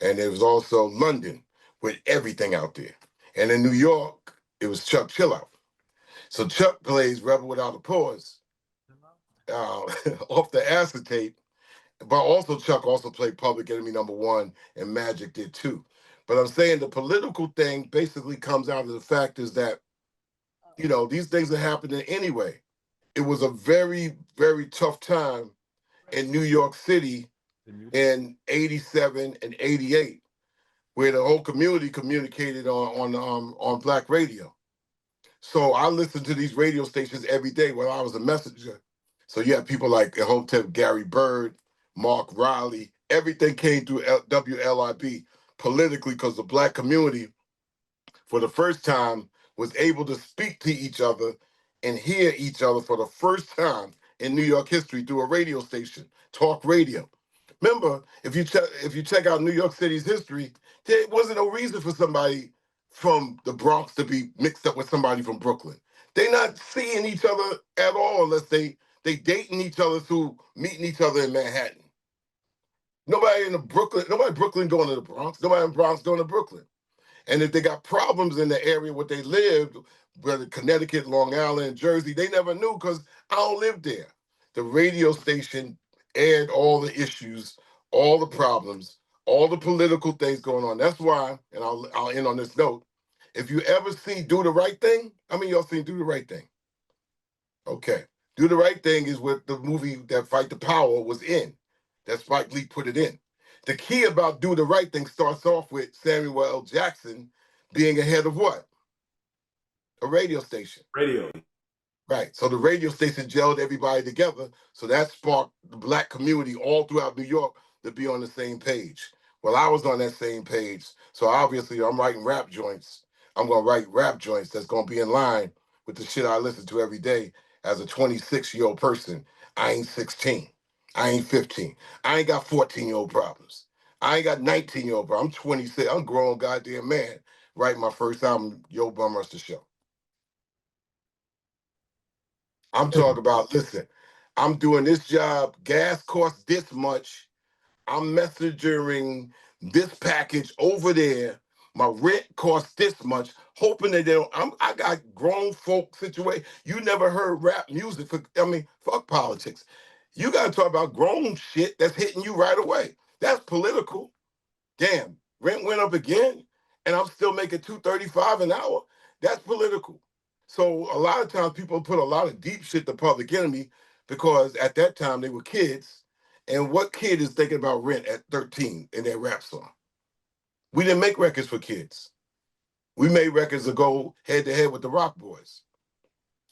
and there was also London with everything out there. And in New York, it was Chuck Chillout. So Chuck plays Rebel Without a Pause off the acetate, but also Chuck also played Public Enemy #1, and Magic did too. But I'm saying the political thing basically comes out of the fact is that, these things are happening anyway. It was a very, very tough time in New York City in '87 and '88, where the whole community communicated on Black radio. So I listened to these radio stations every day while I was a messenger. So you have people like Hotep Gary Bird, Mark Riley, everything came through WLIB politically because the Black community, for the first time, was able to speak to each other and hear each other for the first time in New York history through a radio station, talk radio. Remember, if you check out New York City's history, there wasn't no reason for somebody from the Bronx to be mixed up with somebody from Brooklyn. They're not seeing each other at all unless they dating each other through meeting each other in Manhattan. Nobody Brooklyn going to the Bronx. Nobody in Bronx going to Brooklyn. And if they got problems in the area where they lived, whether Connecticut, Long Island, Jersey, they never knew because I don't live there. The radio station aired all the issues, all the problems, all the political things going on. That's why, and I'll end on this note, if you ever see Do the Right Thing, how many of y'all seen Do the Right Thing? Okay. Do the Right Thing is what the movie that Fight the Power was in, that Spike Lee put it in. The key about Do the Right Thing starts off with Samuel L. Jackson being ahead of what? A radio station. Radio. Right. So the radio station gelled everybody together. So that sparked the Black community all throughout New York to be on the same page. Well, I was on that same page. So obviously I'm writing rap joints. I'm going to write rap joints that's going to be in line with the shit I listen to every day as a 26-year-old person. I ain't 16. I ain't 15. I ain't got 14-year-old problems. I ain't got 19-year-old problems. I'm 26. I'm a grown goddamn man writing my first album, Yo Bum Rush the Show. I'm talking about, listen, I'm doing this job. Gas costs this much. I'm messaging this package over there. My rent costs this much, hoping that they don't. I got grown folk situation. You never heard rap music. Fuck politics. You got to talk about grown shit that's hitting you right away. That's political. Damn, rent went up again, and I'm still making $2.35 an hour. That's political. So a lot of times people put a lot of deep shit to Public Enemy because at that time they were kids. And what kid is thinking about rent at 13 in their rap song? We didn't make records for kids. We made records to go head to head with the Rock Boys.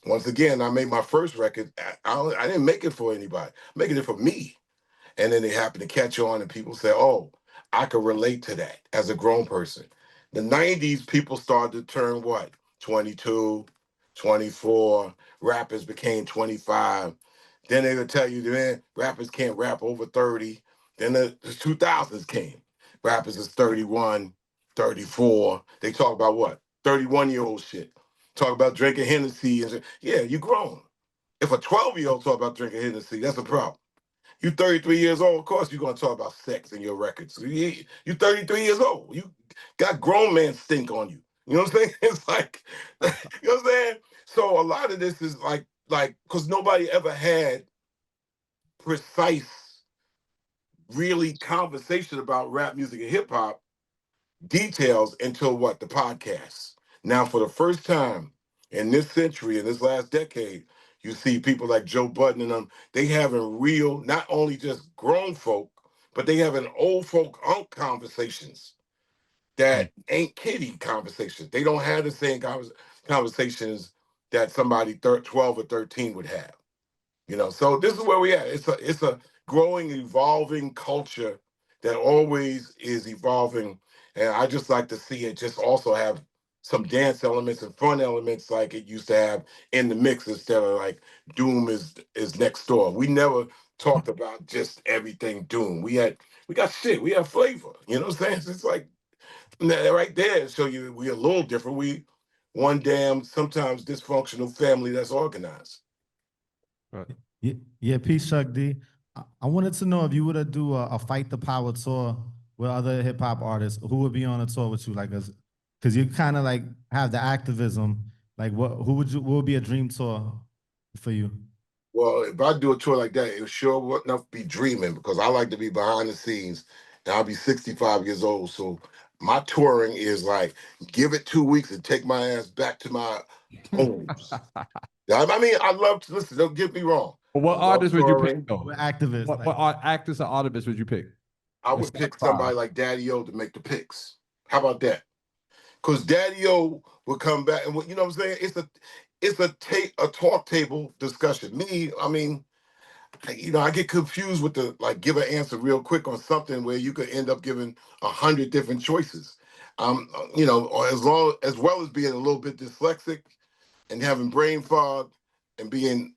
Once again, I made my first record. I didn't make it for anybody. I'm making it for me. And then they happen to catch on and people say, oh, I could relate to that as a grown person. The 90s, people started to turn what? 22, 24, rappers became 25. Then they would tell you, man, rappers can't rap over 30. Then the 2000s came. Rappers is 31, 34. They talk about what? 31-year-old shit. Talk about drinking Hennessy. And yeah, you grown. If a 12-year-old talk about drinking Hennessy, that's a problem. You 33 years old, of course you're going to talk about sex in your records. You 33 years old. You got grown man stink on you. You know what I'm saying? It's like, you know what I'm saying? So a lot of this is like, because nobody ever had precise, really conversation about rap music and hip hop details until what? The podcast. Now, for the first time in this century, in this last decade, you see people like Joe Budden and them, they having real, not only just grown folk, but they having old folk unk conversations that ain't kiddie conversations. They don't have the same conversations that somebody 12 or 13 would have. So this is where we at. It's a growing, evolving culture that always is evolving. And I just like to see it just also have some dance elements and fun elements like it used to have in the mix instead of like Doom is next door. We never talked about just everything Doom. We got shit. We have flavor. You know what I'm saying? It's like right there. So we a little different. one damn, sometimes dysfunctional family that's organized. Right. Yeah, peace, Chuck D. I wanted to know if you were to do a Fight the Power tour with other hip hop artists, who would be on a tour with you? Like, because you kind of like have the activism. Like, what would be a dream tour for you? Well, if I do a tour like that, it sure wouldn't enough be dreaming, because I like to be behind the scenes, and I'll be 65 years old. So my touring is like, give it 2 weeks and take my ass back to my homes. I mean, I love to listen. Don't get me wrong. But what I love artists would you touring. pick though? What activists? What actors or artists would you pick? I would pick somebody like Daddy O to make the picks. How about that? Because Daddy O would come back, and you know what I'm saying? It's a talk table discussion. Me, I mean, you know, I get confused with the like give an answer real quick on something where you could end up giving 100 different choices. You know, or as well as being a little bit dyslexic and having brain fog and being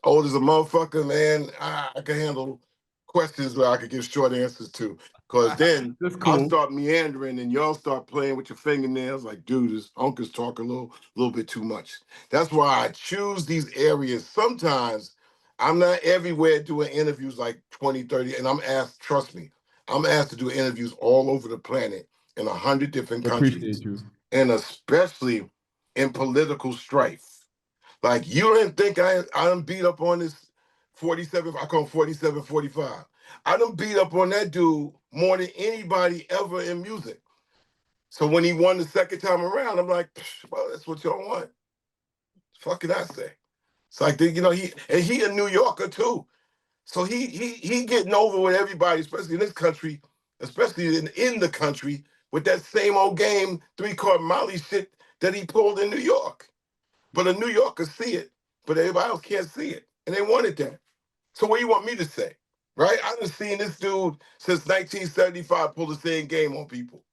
old as a motherfucker, man, I can handle questions where I could give short answers to. Because then cool. I'll start meandering and y'all start playing with your fingernails like, dude, this uncle's talking a little bit too much. That's why I choose these areas. Sometimes I'm not everywhere doing interviews like 20, 30, and I'm asked, trust me, I'm asked to do interviews all over the planet in 100 different countries. Appreciate you. And especially in political strife. Like, you didn't think I done beat up on this 47, I call him 47, 45. I done beat up on that dude more than anybody ever in music. So when he won the second time around, I'm like, well, that's what y'all want. Fuck can I say? It's like, you know, he a New Yorker too. So he getting over with everybody, especially in this country, especially in the country, with that same old game, 3-card Molly shit that he pulled in New York. But a New Yorker see it, but everybody else can't see it. And they wanted that. So what do you want me to say? Right? I've been seeing this dude since 1975 pull the same game on people.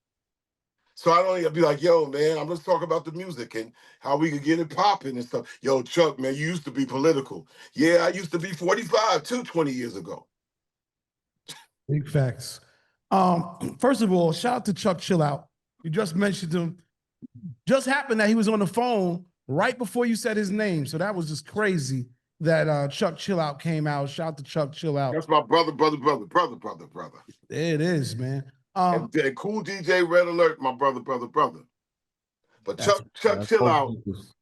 So I don't be like, yo, man, I'm just talking about the music and how we could get it popping and stuff. Yo, Chuck, man, you used to be political. Yeah, I used to be 45 too 20 years ago. Big facts. First of all, shout out to Chuck Chill Out. You just mentioned him. Just happened that he was on the phone right before you said his name. So that was just crazy that Chuck Chill Out came out. Shout out to Chuck Chill Out. That's my brother. There it is, man. And Cool DJ Red Alert, my brother. But Chuck Chill Out,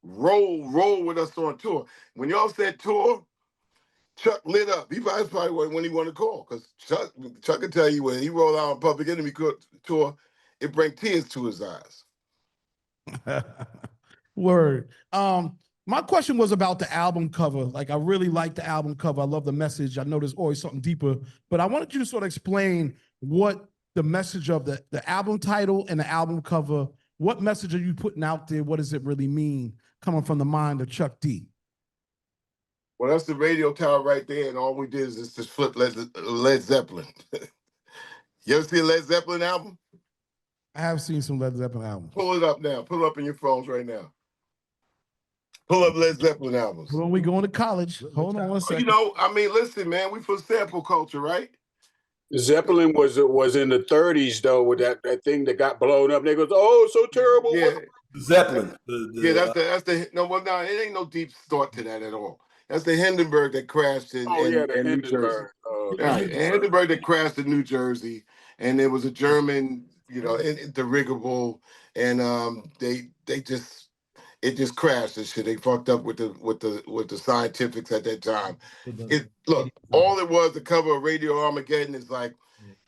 roll with us on tour. When y'all said tour, Chuck lit up. He probably when he wanted to call, because Chuck can tell you when he rolled out on Public Enemy tour, it bring tears to his eyes. Word. My question was about the album cover. Like, I really like the album cover. I love the message. I know there's always something deeper, but I wanted you to sort of explain what the message of the album title and the album cover, what message are you putting out there? What does it really mean coming from the mind of Chuck D? Well, that's the radio tower right there, and all we did is just flip Led Zeppelin. You ever see a Led Zeppelin album? I have seen some Led Zeppelin albums. Pull it up now. Pull it up in your phones right now. Pull up Led Zeppelin albums. When we going to college, hold on one second. You know, I mean, listen, man, we for sample culture, right? Zeppelin was in the 30s though, with that thing that got blown up. They goes, oh, so terrible. Yeah, Zeppelin. that's the no. Well, no, it ain't no deep thought to that at all. That's the Hindenburg that crashed in New Jersey. Right, and Hindenburg that crashed in New Jersey, and there was a German, you know, dirigible, and it just crashed and shit. They fucked up with the scientifics at that time. Look, all it was to cover Radio Armageddon is like,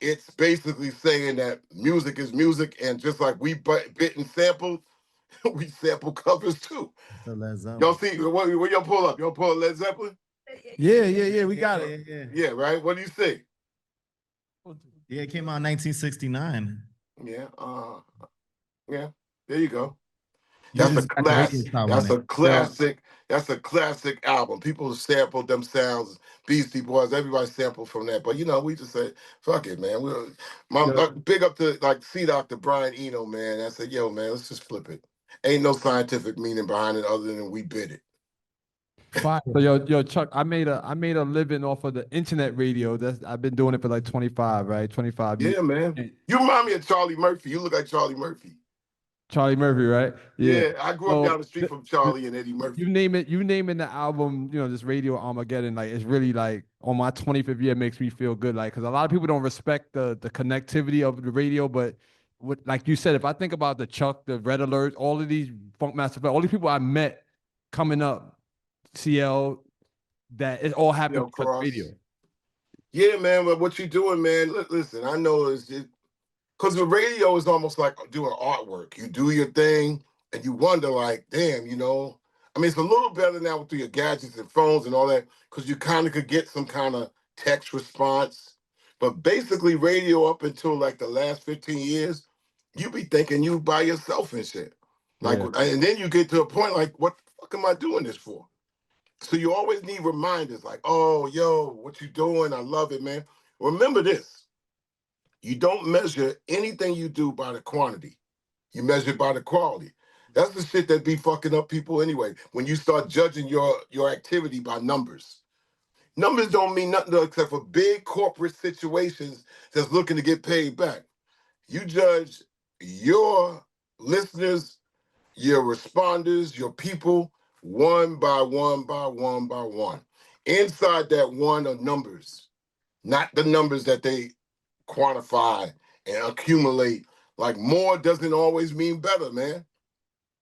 it's basically saying that music is music, and just like we bit and sampled, we sample covers too. Y'all see, what y'all pull up? Y'all pull up Led Zeppelin? Yeah, we got it. Yeah, right? What do you say? Yeah, it came out in 1969. Yeah, there you go. That's a classic. That's a classic album. People sampled them sounds. Beastie Boys, everybody sampled from that. But you know, we just said, fuck it, man. Big up to like C-Dr. Brian Eno, man. I said, yo, man, let's just flip it. Ain't no scientific meaning behind it other than we bid it. Fire. So yo, Chuck, I made a living off of the internet radio. I've been doing it for like 25 years. Yeah, man. You remind me of Charlie Murphy. You look like Charlie Murphy. Charlie Murphy, right? Yeah. Yeah, I grew up So down the street from Charlie and Eddie Murphy. you name it, you naming the album, you know, this Radio Armageddon, like it's really like on my 25th year makes me feel good. Like, cause a lot of people don't respect the connectivity of the radio, but what, like you said, if I think about the Chuck, the Red Alert, all of these Funkmaster, all these people I met coming up, CL, that it all happened because of radio. Yeah, man, but what you doing, man? Listen, I know it's because the radio is almost like doing artwork. You do your thing and you wonder, like, damn, you know. I mean, it's a little better now with your gadgets and phones and all that, because you kind of could get some kind of text response. But basically, radio up until like the last 15 years, you be thinking you by yourself and shit. Like, and then you get to a point like, what the fuck am I doing this for? So you always need reminders like, oh, yo, what you doing? I love it, man. Remember this. You don't measure anything you do by the quantity. You measure it by the quality. That's the shit that be fucking up people anyway. When you start judging your activity by numbers. Numbers don't mean nothing except for big corporate situations that's looking to get paid back. You judge your listeners, your responders, your people, one by one by one by one. Inside that one are numbers, not the numbers that they quantify and accumulate. Like more doesn't always mean better, man.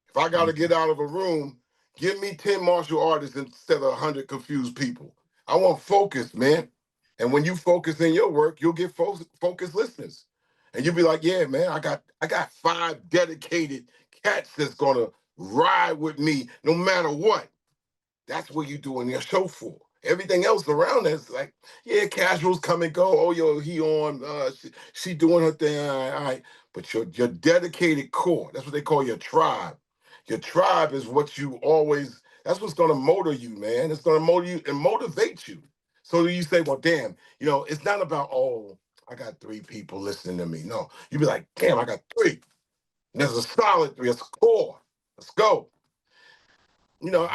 If I got to get out of a room, give me 10 martial artists instead of 100 confused people. I want focus, man. And when you focus in your work, you'll get focused listeners. And you'll be like, yeah, man, I got 5 dedicated cats that's gonna ride with me no matter what. That's what you're doing your show for. Everything else around that's like, yeah, casuals come and go. Oh, yo, he on, she doing her thing, all right. But your dedicated core, that's what they call your tribe. Your tribe is what you always, that's what's gonna motor you, man. It's gonna motor you and motivate you. So you say, well, damn, you know, it's not about, oh, I got 3 people listening to me. No, you be like, damn, I got 3. And there's a solid 3, it's a core. Let's go. You know,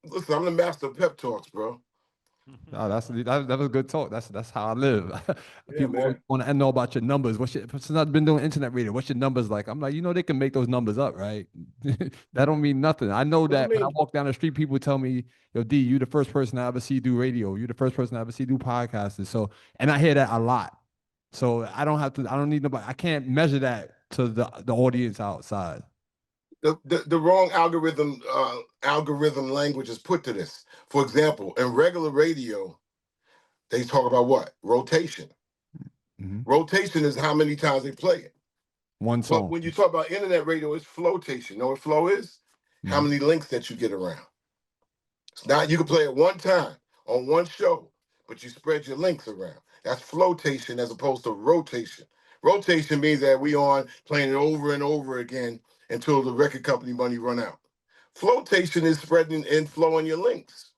listen, I'm the master of pep talks, bro. Oh, that was a good talk. That's how I live. Yeah, People want to know about your numbers. Since I've been doing internet radio, what's your numbers like? I'm like, you know, they can make those numbers up, right? That don't mean nothing. I know that when I walk down the street, people tell me, yo, D, you the first person I ever see do radio. You're the first person I ever see do podcasts. So, and I hear that a lot. So I don't need nobody. I can't measure that to the audience outside. The wrong algorithm language is put to this. For example, in regular radio, they talk about what? Rotation. Mm-hmm. Rotation is how many times they play it. One song. But when you talk about internet radio, it's flotation. You know what flow is? Mm-hmm. How many links that you get around. Now you can play it one time on one show, but you spread your links around. That's flotation as opposed to rotation. Rotation means that we on playing it over and over again until the record company money run out. Flotation is spreading and flowing your links.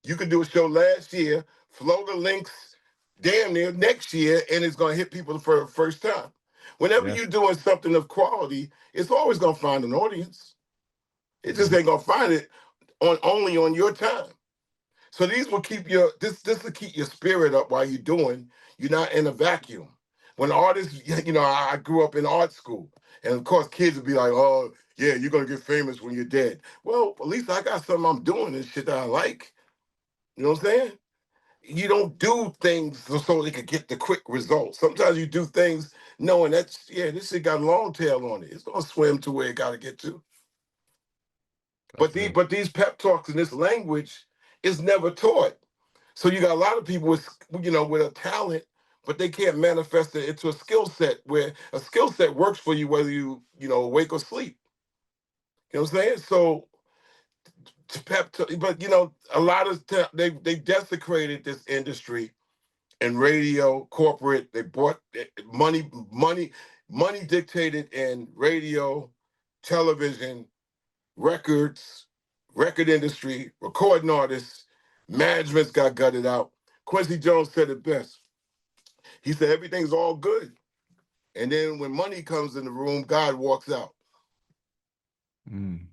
You could do a show last year, flow the links damn near next year, and it's going to hit people for the first time. Whenever you're doing something of quality, it's always going to find an audience. It just ain't going to find it only on your time. So these will keep this will keep your spirit up while you're doing. You're not in a vacuum. When artists, you know, I grew up in art school. And of course, kids would be like, oh, yeah, you're going to get famous when you're dead. Well, at least I got something I'm doing and shit that I like. You know what I'm saying? You don't do things so they could get the quick results. Sometimes you do things knowing that's, yeah, this shit got a long tail on it. It's going to swim to where it got to get to. But these pep talks in this language is never taught. So you got a lot of people with, you know, with a talent, but they can't manifest it into a skill set where a skill set works for you whether you know, awake or sleep. You know what I'm saying? So, but you know, a lot of they desecrated this industry and radio, corporate. They bought money dictated in radio, television, records, record industry, recording artists. Management's got gutted out. Quincy Jones said it best. He said, everything's all good. And then when money comes in the room, God walks out. Mm.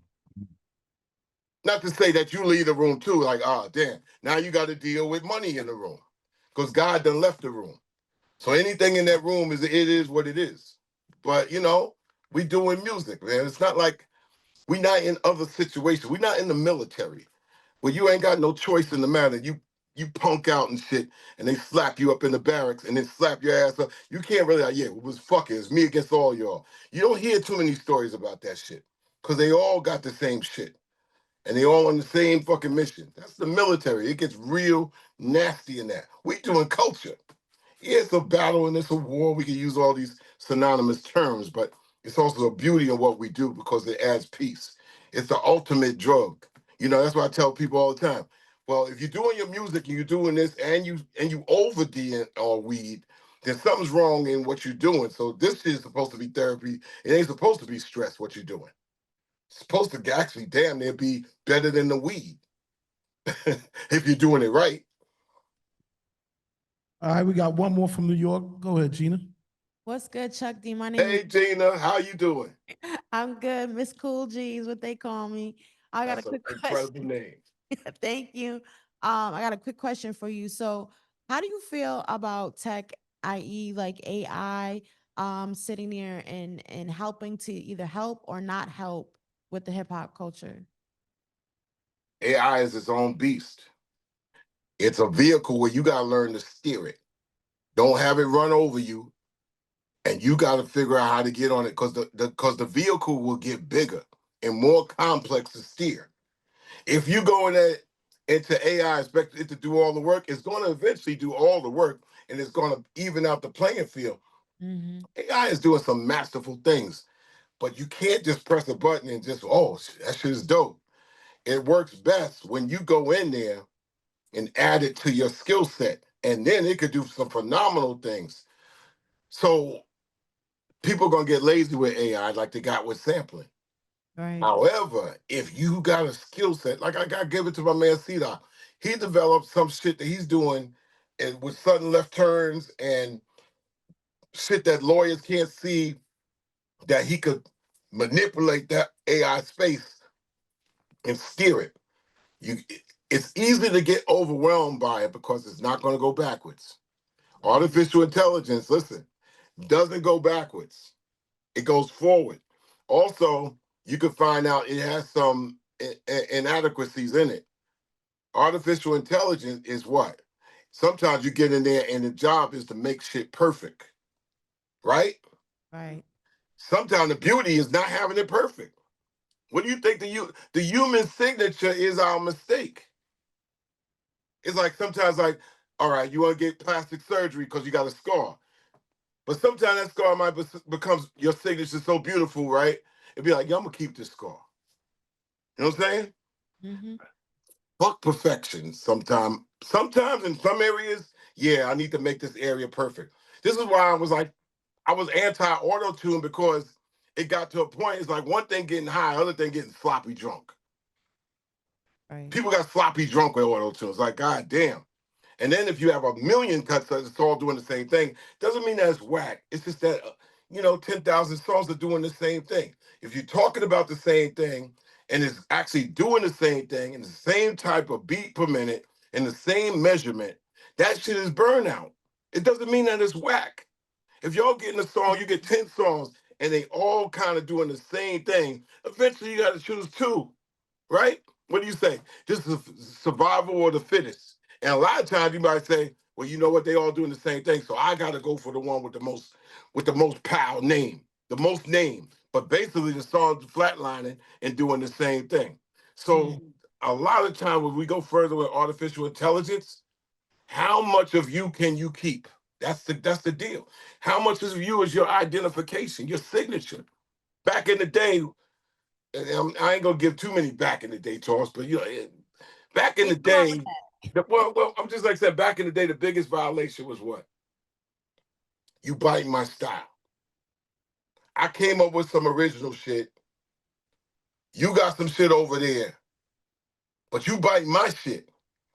Not to say that you leave the room too, like, damn, now you got to deal with money in the room because God done left the room. So anything in that room it is what it is. But, you know, We doing music, man. It's not like we not in other situations. We not in the military where you ain't got no choice in the matter. You punk out and shit, and they slap you up in the barracks and then slap your ass up. You can't really like, yeah, it was fucking. It's me against all y'all. You don't hear too many stories about that shit because they all got the same shit. And they all on the same fucking mission. That's the military. It gets real nasty in that. We doing culture. Yeah, it's a battle and it's a war. We can use all these synonymous terms, but it's also a beauty in what we do because it adds peace. It's the ultimate drug. You know, that's what I tell people all the time. Well, if you're doing your music and you're doing this and you over D or weed, then something's wrong in what you're doing. So this shit is supposed to be therapy. It ain't supposed to be stress what you're doing. It's supposed to actually damn near be better than the weed if you're doing it right. All right, we got one more from New York. Go ahead, Gina. What's good, Chuck D? My name Hey, Gina, how you doing? I'm good. Miss Cool G is what they call me. I got That's a an quick incredible question. name. Thank you. I got a quick question for you. So, how do you feel about tech, i.e., like AI, sitting there and helping to either help or not help with the hip hop culture? AI is its own beast. It's a vehicle where you got to learn to steer it. Don't have it run over you, and you got to figure out how to get on it because the vehicle will get bigger and more complex to steer. If you go into AI, expect it to do all the work, it's going to eventually do all the work, and it's going to even out the playing field. Mm-hmm. AI is doing some masterful things, but you can't just press a button and just, oh, that shit is dope. It works best when you go in there and add it to your skill set, and then it could do some phenomenal things. So people are gonna get lazy with AI like they got with sampling. Right. However, if you got a skill set, like I gotta give it to my man C-Dot, he developed some shit that he's doing and with sudden left turns and shit that lawyers can't see, that he could manipulate that AI space and steer it. It's easy to get overwhelmed by it because it's not going to go backwards. Artificial intelligence, listen, doesn't go backwards. It goes forward. Also, you can find out it has some inadequacies in it. Artificial intelligence is what? Sometimes you get in there and the job is to make shit perfect, right? Right. Sometimes the beauty is not having it perfect. What do you think the human signature is our mistake? It's like sometimes like, all right, you want to get plastic surgery because you got a scar. But sometimes that scar might becomes your signature so beautiful, right? It'd be like, yo, I'm gonna keep this scar. You know what I'm saying? Mm-hmm. Fuck perfection sometimes. Sometimes in some areas, yeah, I need to make this area perfect. This is why I was like, I was anti-auto-tune because it got to a point, it's like one thing getting high, other thing getting sloppy drunk. Right. People got sloppy drunk with auto-tune. It's like, God damn. And then if you have a million cuts that's all doing the same thing, doesn't mean that it's whack. It's just that, 10,000 songs are doing the same thing. If you're talking about the same thing and it's actually doing the same thing and the same type of beat per minute and the same measurement, that shit is burnout. It doesn't mean that it's whack. If y'all getting a song, you get 10 songs and they all kind of doing the same thing, eventually you got to choose two, right? What do you say? This is survival or the fittest. And a lot of times you might say, well, you know what? They all doing the same thing. So I got to go for the one with the most pow name, the most name. But basically the song's flatlining and doing the same thing. So a lot of time when we go further with artificial intelligence, how much of you can you keep? That's the deal. How much of you is your identification, your signature? Back in the day, and I ain't gonna give too many back in the day talks, but back in the day, well, I'm just like I said, back in the day, the biggest violation was what? You biting my style. I came up with some original shit. You got some shit over there, but you biting my shit.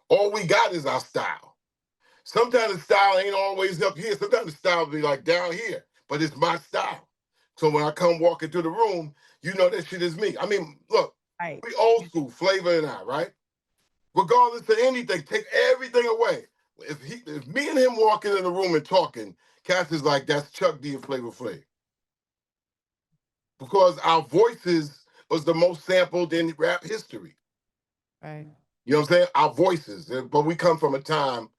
All we got is our style. Sometimes the style ain't always up here. Sometimes the style be like down here, but it's my style. So when I come walking through the room, you know that shit is me. I mean, look, Right. we old school, Flavor and I, right? Regardless of anything, take everything away. If me and him walking in the room and talking, Cass is like, that's Chuck D and Flavor Flav. because our voices was the most sampled in rap history. Right. You know what I'm saying? Our voices. But we come from a time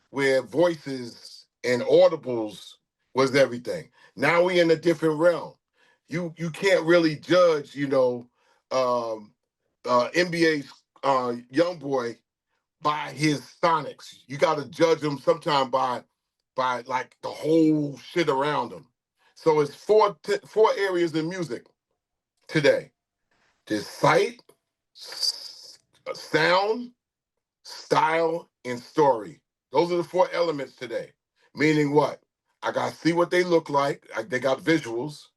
where voices and audibles was everything. Now we in a different realm. You can't really judge, NBA's young boy by his sonics. You got to judge him sometime by like the whole shit around him. So it's four areas in music today. There's sight, sound, style, and story. Those are the 4 elements today. Meaning what? I got to see what they look like. They got visuals.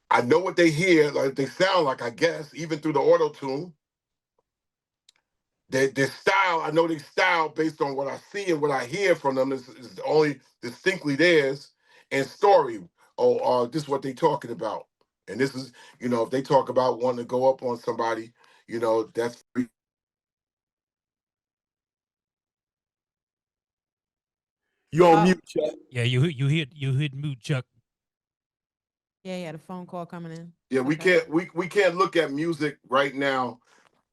I know what they hear, like they sound like, I guess, even through the auto tune. Their style, I know their style based on what I see and what I hear from them is only distinctly theirs. And story, this is what they talking about. And this is, if they talk about wanting to go up on somebody, that's You on mute, Chuck. Yeah, you hit mute, Chuck. Yeah, the phone call coming in. yeah. We Okay. can't look at music right now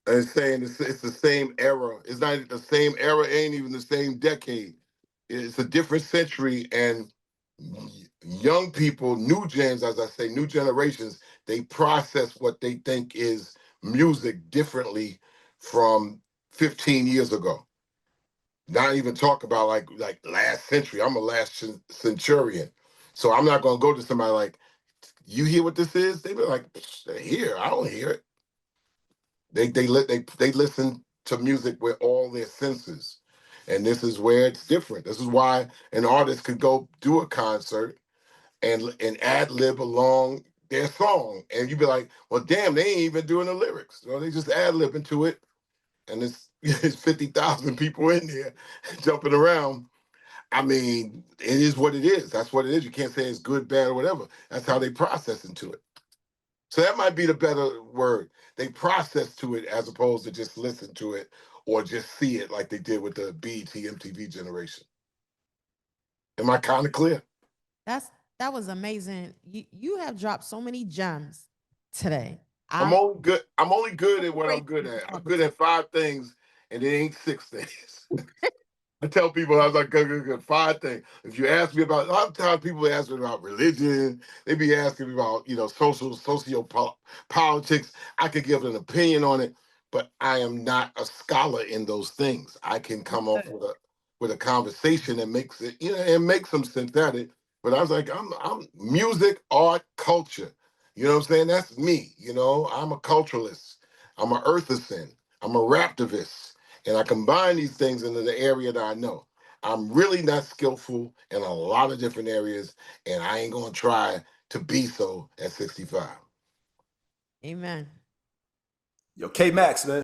and saying it's the same era. It's not the same era, ain't even the same decade. It's a different century, and young people, new gens, as I say, new generations, they process what they think is music differently from 15 years ago. Not even talk about like last century. I'm a last centurion. So I'm not gonna go to somebody like, you hear what this is? They be like, here, I don't hear it. They listen to music with all their senses. And this is where it's different. This is why an artist could go do a concert and ad lib along their song. And you'd be like, well, damn, they ain't even doing the lyrics. They just ad libbing to it. And it's 50,000 people in there jumping around. I mean, it is what it is. That's what it is. You can't say it's good, bad, or whatever. That's how they process into it. So that might be the better word. They process to it as opposed to just listen to it or just see it like they did with the BET MTV generation. Am I kind of clear? That was amazing. You have dropped so many gems today. I'm only good at what I'm good at. I'm good at 5 things, and it ain't 6 things. I tell people I was like, good, 5 things. If you ask me about, a lot of times people ask me about religion, they be asking me about, politics. I could give an opinion on it, but I am not a scholar in those things. I can come up with a conversation that makes it, and make some sense at it. But I was like, I'm music, art, culture. You know what I'm saying? That's me. I'm a culturalist. I'm a earthicist. I'm a raptivist. And I combine these things into the area that I know. I'm really not skillful in a lot of different areas, and I ain't gonna try to be so at 65. Amen. Yo, K Max, man.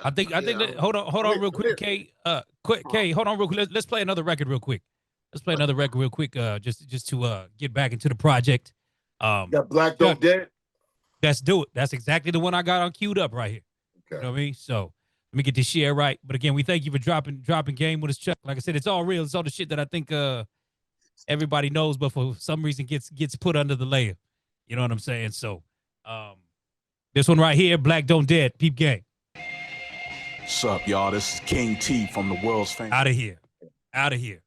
I think that, hold on real quick, K. K, hold on real quick. Let's play another record real quick. Let's play another record real quick, just to get back into the project. Got Black Don't Dead? Let's do it. That's exactly the one I got on queued up right here. Okay. You know what I mean? So let me get this share right. But again, we thank you for dropping game with us, Chuck. Like I said, it's all real. It's all the shit that I think everybody knows, but for some reason gets put under the layer. You know what I'm saying? So this one right here, Black Don't Dead, peep game. What's up, y'all? This is King T from the world's famous. Out of here.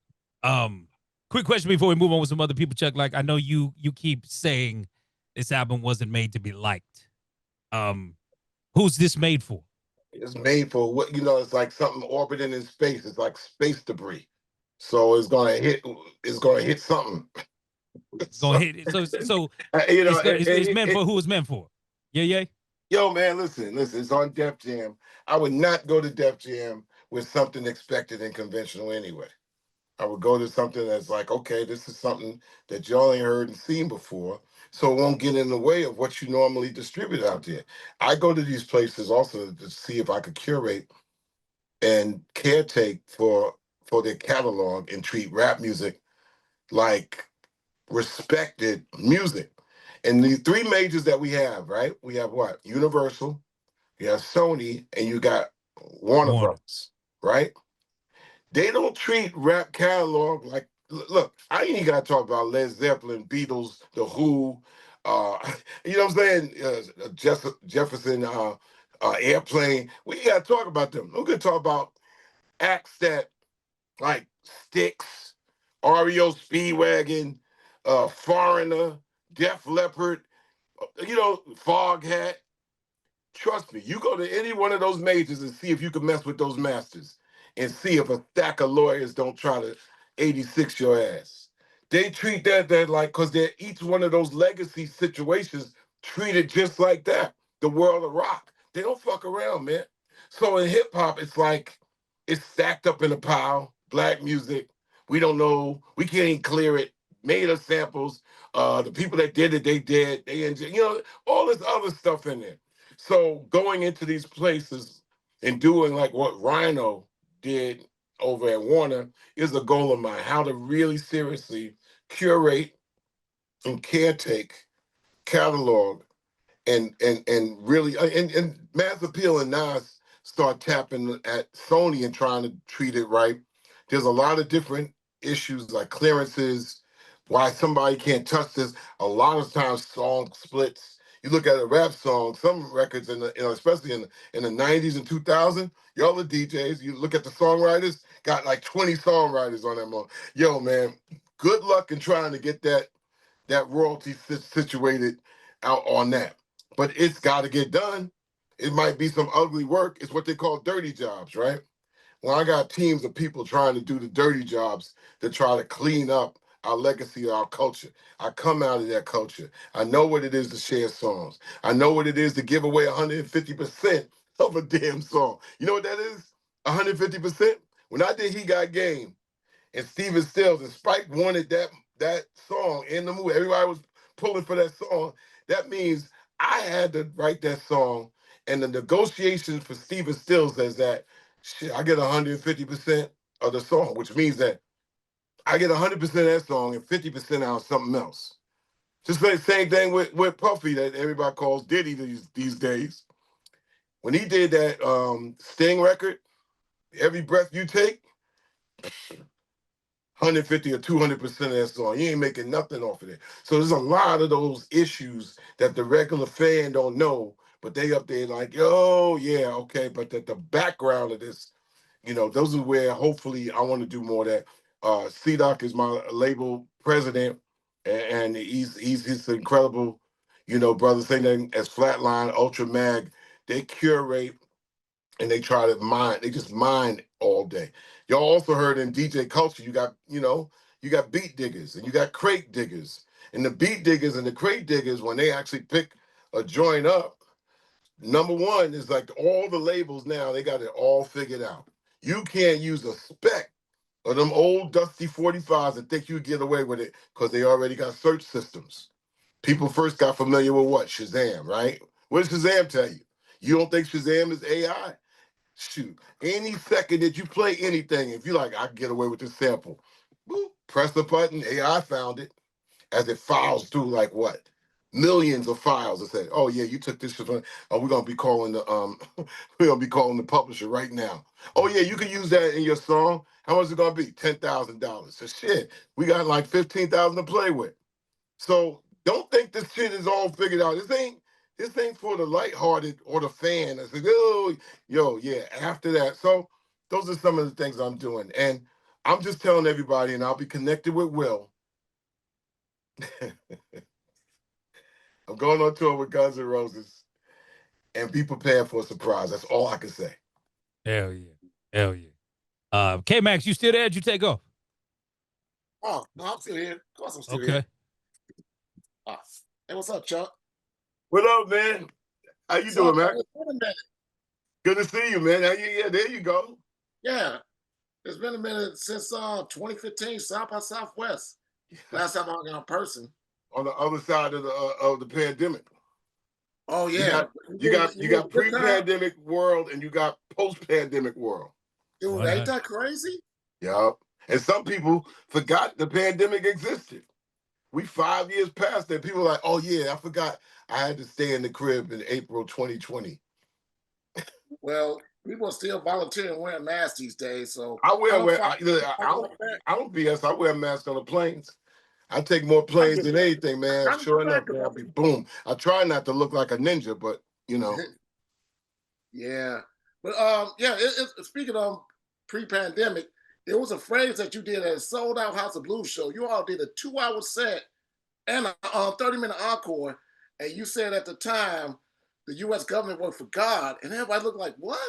Quick question before we move on with some other people, Chuck. Like, I know you keep saying this album wasn't made to be liked. Who's this made for? It's made for what, it's like something orbiting in space. It's like space debris. So it's gonna hit something. It's gonna hit. So it's meant for who it's meant for. Yeah. Yo, man, listen. It's on Def Jam. I would not go to Def Jam with something expected and conventional anyway. I would go to something that's like, okay, this is something that y'all ain't heard and seen before, so it won't get in the way of what you normally distribute out there. I go to these places also to see if I could curate and caretake for their catalog and treat rap music like respected music. And the 3 majors that we have, right? We have what? Universal, you have Sony, and you got Warner Brothers, right? They don't treat rap catalog look, I ain't even got to talk about Led Zeppelin, Beatles, The Who, you know what I'm saying? Jefferson, Airplane. We got to talk about them. We're going to talk about acts that like Styx, REO Speedwagon, Foreigner, Def Leppard, Foghat. Trust me, you go to any one of those majors and see if you can mess with those masters and see if a stack of lawyers don't try to 86 your ass. They treat that like, because they're each one of those legacy situations treated just like that. The world of rock. They don't fuck around, man. So in hip hop, it's like it's stacked up in a pile. Black music. We don't know. We can't even clear it. Made of samples. The people that did it, they did. They enjoy, all this other stuff in there. So going into these places and doing like what Rhino did over at Warner is a goal of mine. How to really seriously curate and caretake, catalog, and really and Mass Appeal and Nas start tapping at Sony and trying to treat it right. There's a lot of different issues like clearances, why somebody can't touch this. A lot of times song splits. You look at a rap song, some records especially in the 90s and 2000, y'all the DJs, you look at the songwriters, got like 20 songwriters on that one. Yo, man, good luck in trying to get that royalty situated out on that. But it's got to get done. It might be some ugly work. It's what they call dirty jobs, right? Well, I got teams of people trying to do the dirty jobs to try to clean up our legacy, our culture. I come out of that culture. I know what it is to share songs. I know what it is to give away 150% of a damn song. You know what that is? 150%? When I did He Got Game, and Steven Stills and Spike wanted that song in the movie. Everybody was pulling for that song. That means I had to write that song, and the negotiations for Steven Stills says that shit, I get 150% of the song, which means that I get 100% of that song and 50% out of something else. Just like the same thing with Puffy that everybody calls Diddy these days. When he did that Sting record, Every Breath You Take, 150 or 200% of that song. You ain't making nothing off of it. So there's a lot of those issues that the regular fan don't know, but they up there like, oh, yeah, okay. But the background of this, those are where hopefully I want to do more of that. C-Doc is my label president, and he's incredible, brother. Same thing as Flatline, Ultra Mag. They curate and they try to mine. They just mine all day. Y'all also heard in DJ culture, you got beat diggers and you got crate diggers. And the beat diggers and the crate diggers, when they actually pick a joint up, number one is like all the labels now, they got it all figured out. You can't use a spec of them old dusty 45s and think you get away with it because they already got search systems. People first got familiar with what? Shazam, right? What does Shazam tell you? You don't think Shazam is AI? Shoot, any second that you play anything, if you like, I can get away with this sample. Boop, press the button, AI found it as it files through like what? Millions of files and said, oh yeah, you took this shit. Oh, we're gonna be calling the we're gonna be calling the publisher right now. Oh yeah, you can use that in your song. How much is it gonna be? $10,000. So shit, we got like 15,000 to play with. So don't think this shit is all figured out. This ain't for the lighthearted or the fan. I said, oh, yo, yeah, after that. So those are some of the things I'm doing. And I'm just telling everybody, and I'll be connected with Will. I'm going on tour with Guns N' Roses, and be prepared for a surprise. That's all I can say. Hell yeah. Hell yeah. K-Max, you still there? Did you take off? Oh, no, I'm still here. Of course I'm still Okay. here. Hey, what's up, Chuck? What up, man? How you What's doing, up, man? It's been a minute. Good to see you, man. Yeah, there you go. Yeah, it's been a minute since 2015 South by Southwest. Last time I was in person. On the other side of the pandemic. Oh yeah, You got pre-pandemic world and you got post-pandemic world. Dude, ain't that crazy? Yup. And some people forgot the pandemic existed. We 5 years past that. People are like, oh yeah, I forgot I had to stay in the crib in April 2020. Well, people are still volunteering wearing masks these days. So I don't BS. I wear a mask on the planes. I take more planes than anything, man. Sure enough, man, I'll be boom. I try not to look like a ninja, but you know. Yeah, but yeah. Speaking of pre-pandemic, there was a phrase that you did at a sold out House of Blues show. You all did a 2-hour set and a 30-minute encore, and you said at the time the U.S. government worked for God, and everybody looked like, what?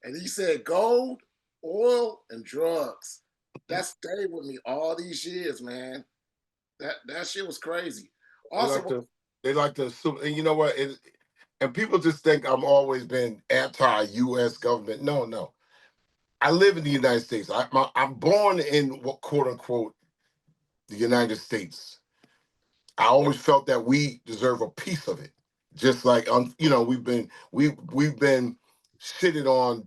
And he said gold, oil, and drugs. That stayed with me all these years, man. That shit was crazy. Also, they like to assume, and you know what? And people just think I'm always been anti-U.S. government. No. I live in the United States. I'm born in what quote unquote the United States. I always felt that we deserve a piece of it. Just like you know, we've been shitted on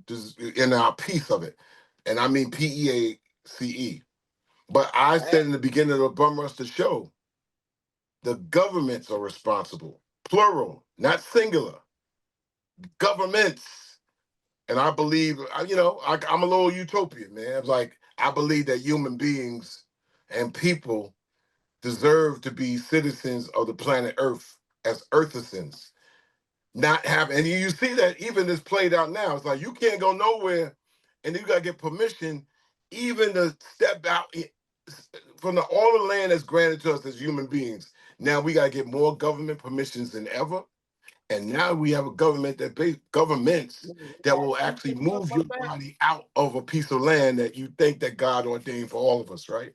in our piece of it, and I mean PEACE. But I said in the beginning of the Bum Ruster show, the governments are responsible, plural, not singular. Governments. And I believe, you know, I'm a little utopian, man. It's like, I believe that human beings and people deserve to be citizens of the planet Earth as Earthicans. Not having, and you see that even this played out now. It's like, you can't go nowhere and you got to get permission even to step out from all the land that's granted to us as human beings. Now we got to get more government permissions than ever. And now we have a government governments that will actually move your body out of a piece of land that you think that God ordained for all of us, right?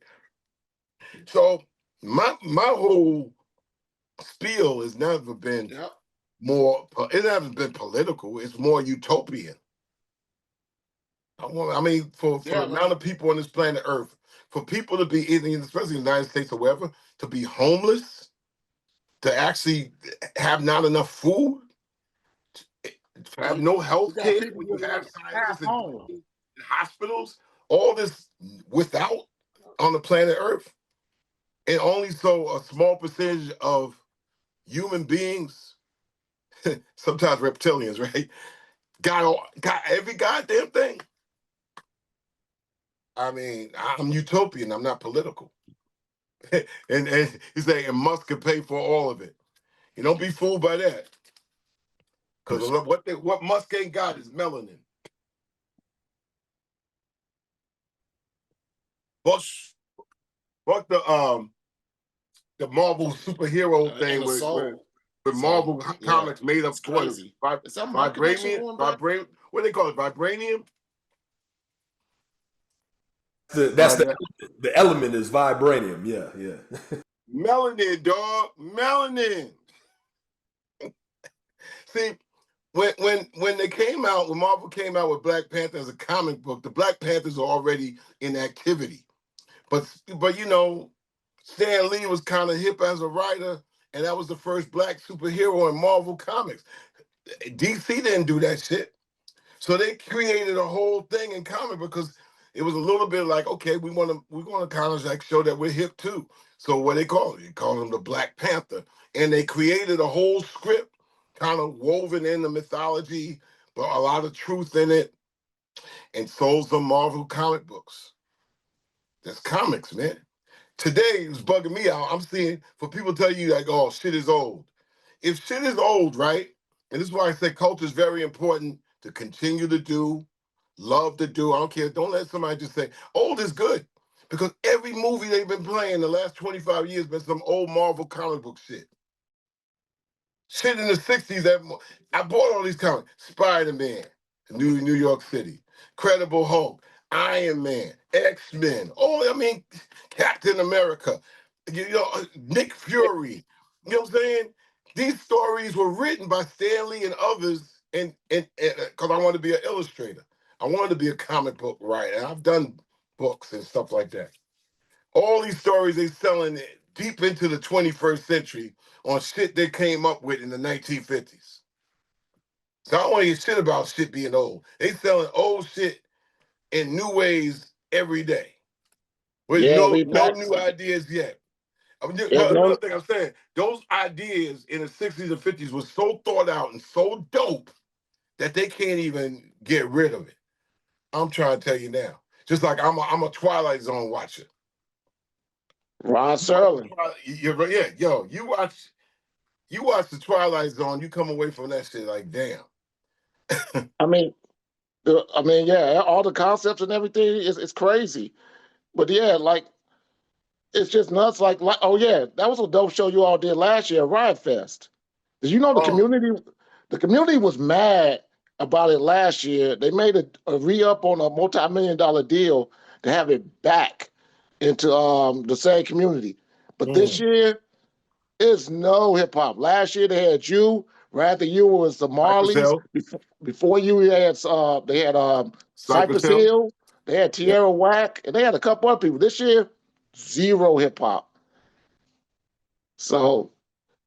So my whole spiel has never been it hasn't been political. It's more utopian. I mean, for the amount of people on this planet Earth, for people to be, especially in the United States or wherever, to be homeless, to actually have not enough food, have no health care, when you have scientists in hospitals, all this without on the planet Earth, and only so a small percentage of human beings, sometimes reptilians, right, got every goddamn thing. I mean, I'm utopian. I'm not political. and he's saying, and Musk can pay for all of it. You don't be fooled by that. Because what Musk ain't got is melanin. Fuck the Marvel superhero thing with Marvel comics made up crazy. Vibranium. What do they call it? Vibranium. The element is vibranium. Yeah. Melanin, dog. Melanin. See, when they came out, when Marvel came out with Black Panther as a comic book, the Black Panthers are already in activity. But you know, Stan Lee was kind of hip as a writer, and that was the first black superhero in Marvel Comics. DC didn't do that shit. So they created a whole thing in comic because it was a little bit like, okay, we want to kind of like show that we're hip too. So what they call it? They call him the Black Panther. And they created a whole script kind of woven in the mythology, but a lot of truth in it, and sold some Marvel comic books. That's comics, man. Today, it's bugging me out. I'm seeing, for people to tell you like, oh, shit is old. If shit is old, right? And this is why I say culture is very important to continue to do, love to do. I don't care. Don't let somebody just say, old is good. Because every movie they've been playing the last 25 years been some old Marvel comic book shit. Shit in the 60s, I bought all these comics. Spider-Man, New York City, Credible Hulk, Iron Man, X-Men, Captain America, Nick Fury. You know what I'm saying? These stories were written by Stan Lee and others, and because I wanted to be an illustrator. I wanted to be a comic book writer. I've done books and stuff like that. All these stories they selling deep into the 21st century on shit they came up with in the 1950s. So I don't want to hear shit about shit being old. They selling old shit in new ways every day. With no new ideas yet. Another thing I'm saying, those ideas in the 60s and 50s was so thought out and so dope that they can't even get rid of it. I'm trying to tell you now. Just like I'm a Twilight Zone watcher. Ron Serling. Yeah, yo, you watch the Twilight Zone, you come away from that shit like, damn. I mean, yeah, all the concepts and everything is crazy. But yeah, like it's just nuts. Like, oh yeah, that was a dope show you all did last year, Riot Fest. Did you know the community? The community was mad about it last year. They made a re-up on a multi-million-dollar deal to have it back into the same community. But this year, it's no hip hop. Last year they had you. Right after you was the Marleys. Before you they had Cypress Hill. They had Tierra Whack, and they had a couple other people. This year, zero hip hop. So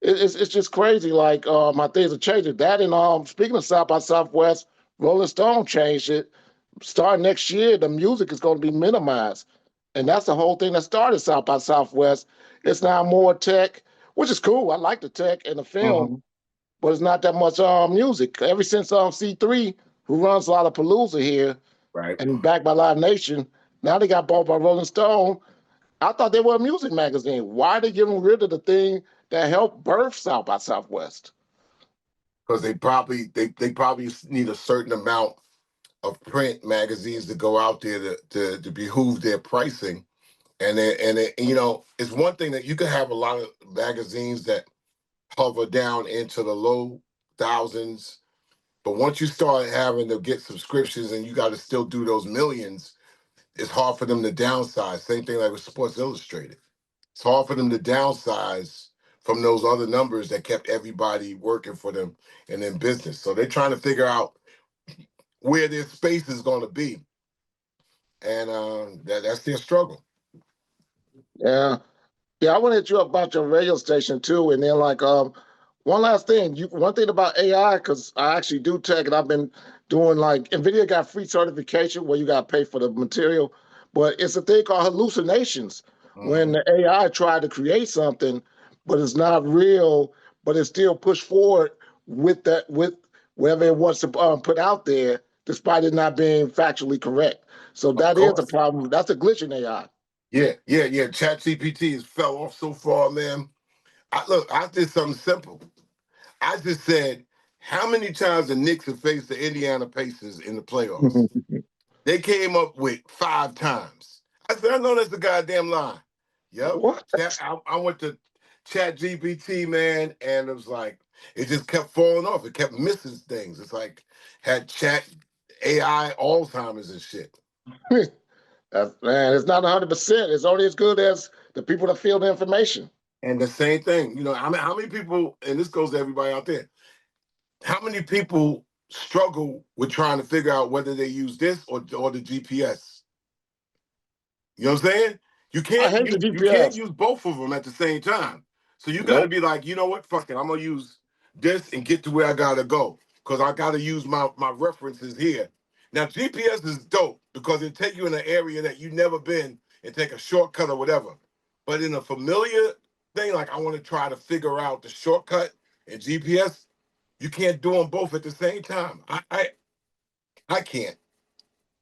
it's just crazy. Like my things are changing. That and speaking of South by Southwest, Rolling Stone changed it. Starting next year, the music is going to be minimized, and that's the whole thing that started South by Southwest. It's now more tech, which is cool. I like the tech and the film, but it's not that much music. Ever since C3, who runs a lot of Palooza here, and backed by Live Nation, now they got bought by Rolling Stone. I thought they were a music magazine. Why are they getting rid of the thing that helped birth South by Southwest? Because they probably need a certain amount of print magazines to go out there to behoove their pricing. And you know, it's one thing that you can have a lot of magazines that hover down into the low thousands, but once you start having to get subscriptions and you got to still do those millions, it's hard for them to downsize. Same thing like with Sports Illustrated. It's hard for them to downsize from those other numbers that kept everybody working for them and in business. So they're trying to figure out where their space is going to be, and that's their struggle. Yeah, I want to hit you up about your radio station too, and then like one last thing. One thing about AI, because I actually do tech, and I've been doing like NVIDIA got free certification where you got to pay for the material, but it's a thing called hallucinations. When the AI tried to create something, but it's not real, but it's still pushed forward with whatever it wants to put out there, despite it not being factually correct. So that is a problem. That's a glitch in AI. Yeah. ChatGPT has fell off so far, man. I did something simple. I just said, how many times the Knicks have faced the Indiana Pacers in the playoffs? They came up with 5 times. I said, I know that's a goddamn lie. Yep. I went to ChatGPT, man, and it was like, it just kept falling off. It kept missing things. It's like had Chat AI Alzheimer's and shit. Man, it's not 100%. It's only as good as the people that feel the information. And the same thing, you know, how many people, and this goes to everybody out there, how many people struggle with trying to figure out whether they use this or the GPS? You know what I'm saying? You can't use both of them at the same time. So you got to be like, you know what, fuck it, I'm gonna use this and get to where I gotta go, because I gotta use my references here. Now GPS is dope because it take you in an area that you've never been and take a shortcut or whatever. But in a familiar thing, like I want to try to figure out the shortcut and GPS, you can't do them both at the same time. I can't.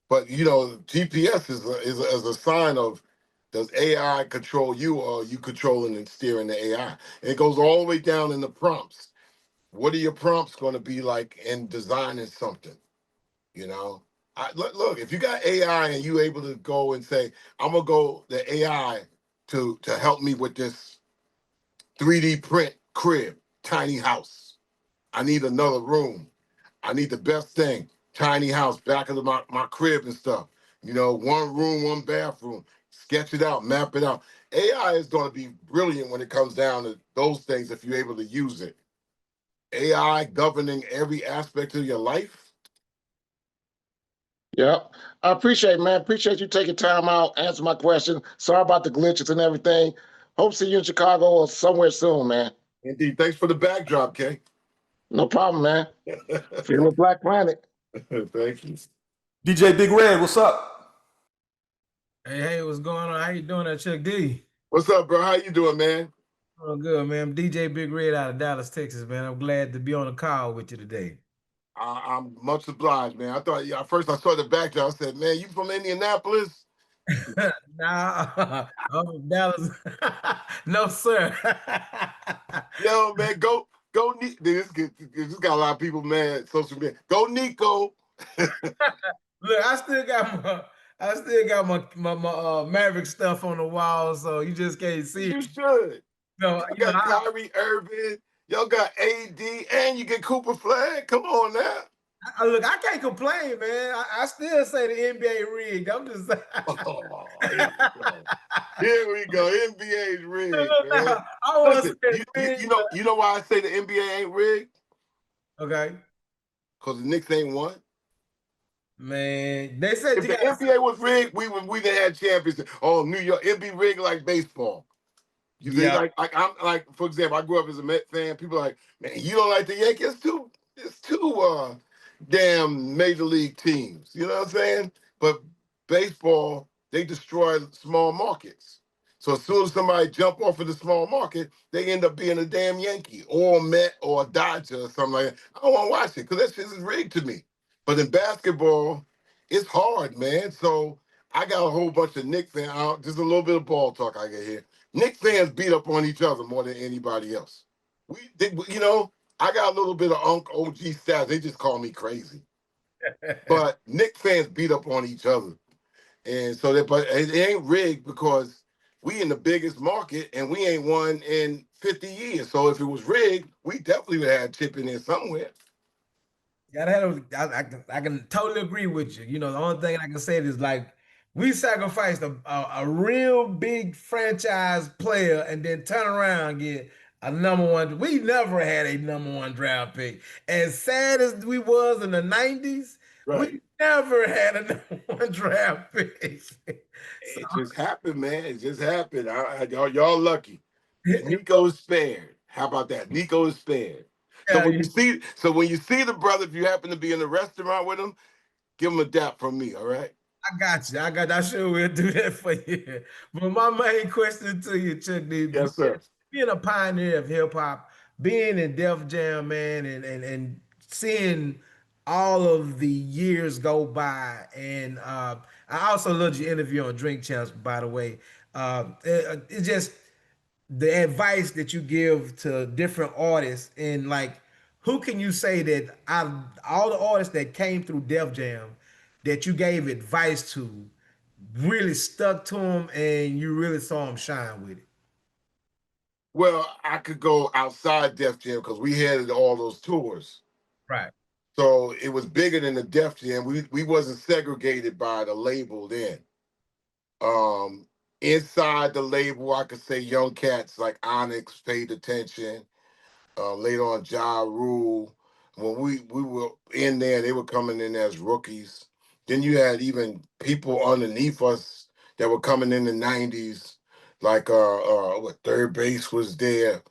But you know, GPS is a sign of, does AI control you, or are you controlling and steering the AI? And it goes all the way down in the prompts. What are your prompts going to be like in designing something? You know, look, if you got AI and you able to go and say, I'm gonna go the AI to help me with this 3D print crib, tiny house. I need another room. I need the best thing, tiny house, back of my crib and stuff. You know, 1 room, 1 bathroom. Sketch it out, map it out. AI is going to be brilliant when it comes down to those things if you're able to use it. AI governing every aspect of your life. Yep. I appreciate it, man. Appreciate you taking time out, answer my question. Sorry about the glitches and everything. Hope to see you in Chicago or somewhere soon, man. Indeed. Thanks for the backdrop, Kay. No problem, man. Feel a Black Planet. Thank you. DJ Big Red, what's up? Hey, what's going on? How you doing there, Chuck D? What's up, bro? How you doing, man? Oh, good, man. I'm DJ Big Red out of Dallas, Texas, man. I'm glad to be on the call with you today. I'm much obliged, man. I thought, yeah, first I saw the backdrop. I said, man, you from Indianapolis? Nah, I'm from Dallas. No, sir. Yo, man, go Nico. This got a lot of people mad. Social media. Go Nico. Look, I still got my Maverick stuff on the wall, so you just can't see You it. should. No, Y'all got Kyrie Irving. Y'all got AD, and you get Cooper Flag. Come on now. Look, I can't complain, man. I still say the NBA rigged. I'm just saying. Oh, here we go. NBA's rigged, man. I was Listen, you know why I say the NBA ain't rigged? Okay. Because the Knicks ain't won. Man, they said If the NBA was rigged, we done had champions. Oh, New York, it'd be rigged like baseball. You see, like I'm like, for example, I grew up as a Met fan. People are like, man, you don't like the Yankees? It's too damn major league teams. You know what I'm saying? But baseball, they destroy small markets. So as soon as somebody jump off of the small market, they end up being a damn Yankee or a Met or a Dodger or something like that. I don't want to watch it because that shit is rigged to me. But in basketball, it's hard, man. So I got a whole bunch of Knicks fans. Just a little bit of ball talk I get here. Knicks fans beat up on each other more than anybody else. You know, I got a little bit of OG stats. They just call me crazy. But Knicks fans beat up on each other. And so but it ain't rigged because we in the biggest market and we ain't won in 50 years. So if it was rigged, we definitely would have had a chip in there somewhere. Yeah, I can totally agree with you. You know, the only thing I can say is like we sacrificed a real big franchise player and then turn around and get a #1. We never had a #1 draft pick. As sad as we was in the 90s, right. We never had a #1 draft pick. It just happened, man. It just happened. Y'all lucky. Nico is spared. How about that? Nico is spared. So when you see the brother, if you happen to be in the restaurant with him, give him a dap from me, all right? I got you. I sure will do that for you. But my main question to you, Chuck D, yes, sir. Being a pioneer of hip hop, being in Def Jam, man, and seeing all of the years go by, and I also loved your interview on Drink Champs, by the way. It's just the advice that you give to different artists, and like, who can you say that out of all the artists that came through Def Jam that you gave advice to really stuck to them and you really saw them shine with it? Well, I could go outside Def Jam because we had all those tours. Right. So it was bigger than the Def Jam. We wasn't segregated by the label then. Inside the label, I could say young cats like Onyx paid attention. Later on, Ja Rule. When we were in there, they were coming in as rookies. Then you had even people underneath us that were coming in the 90s, like what Third Base was there,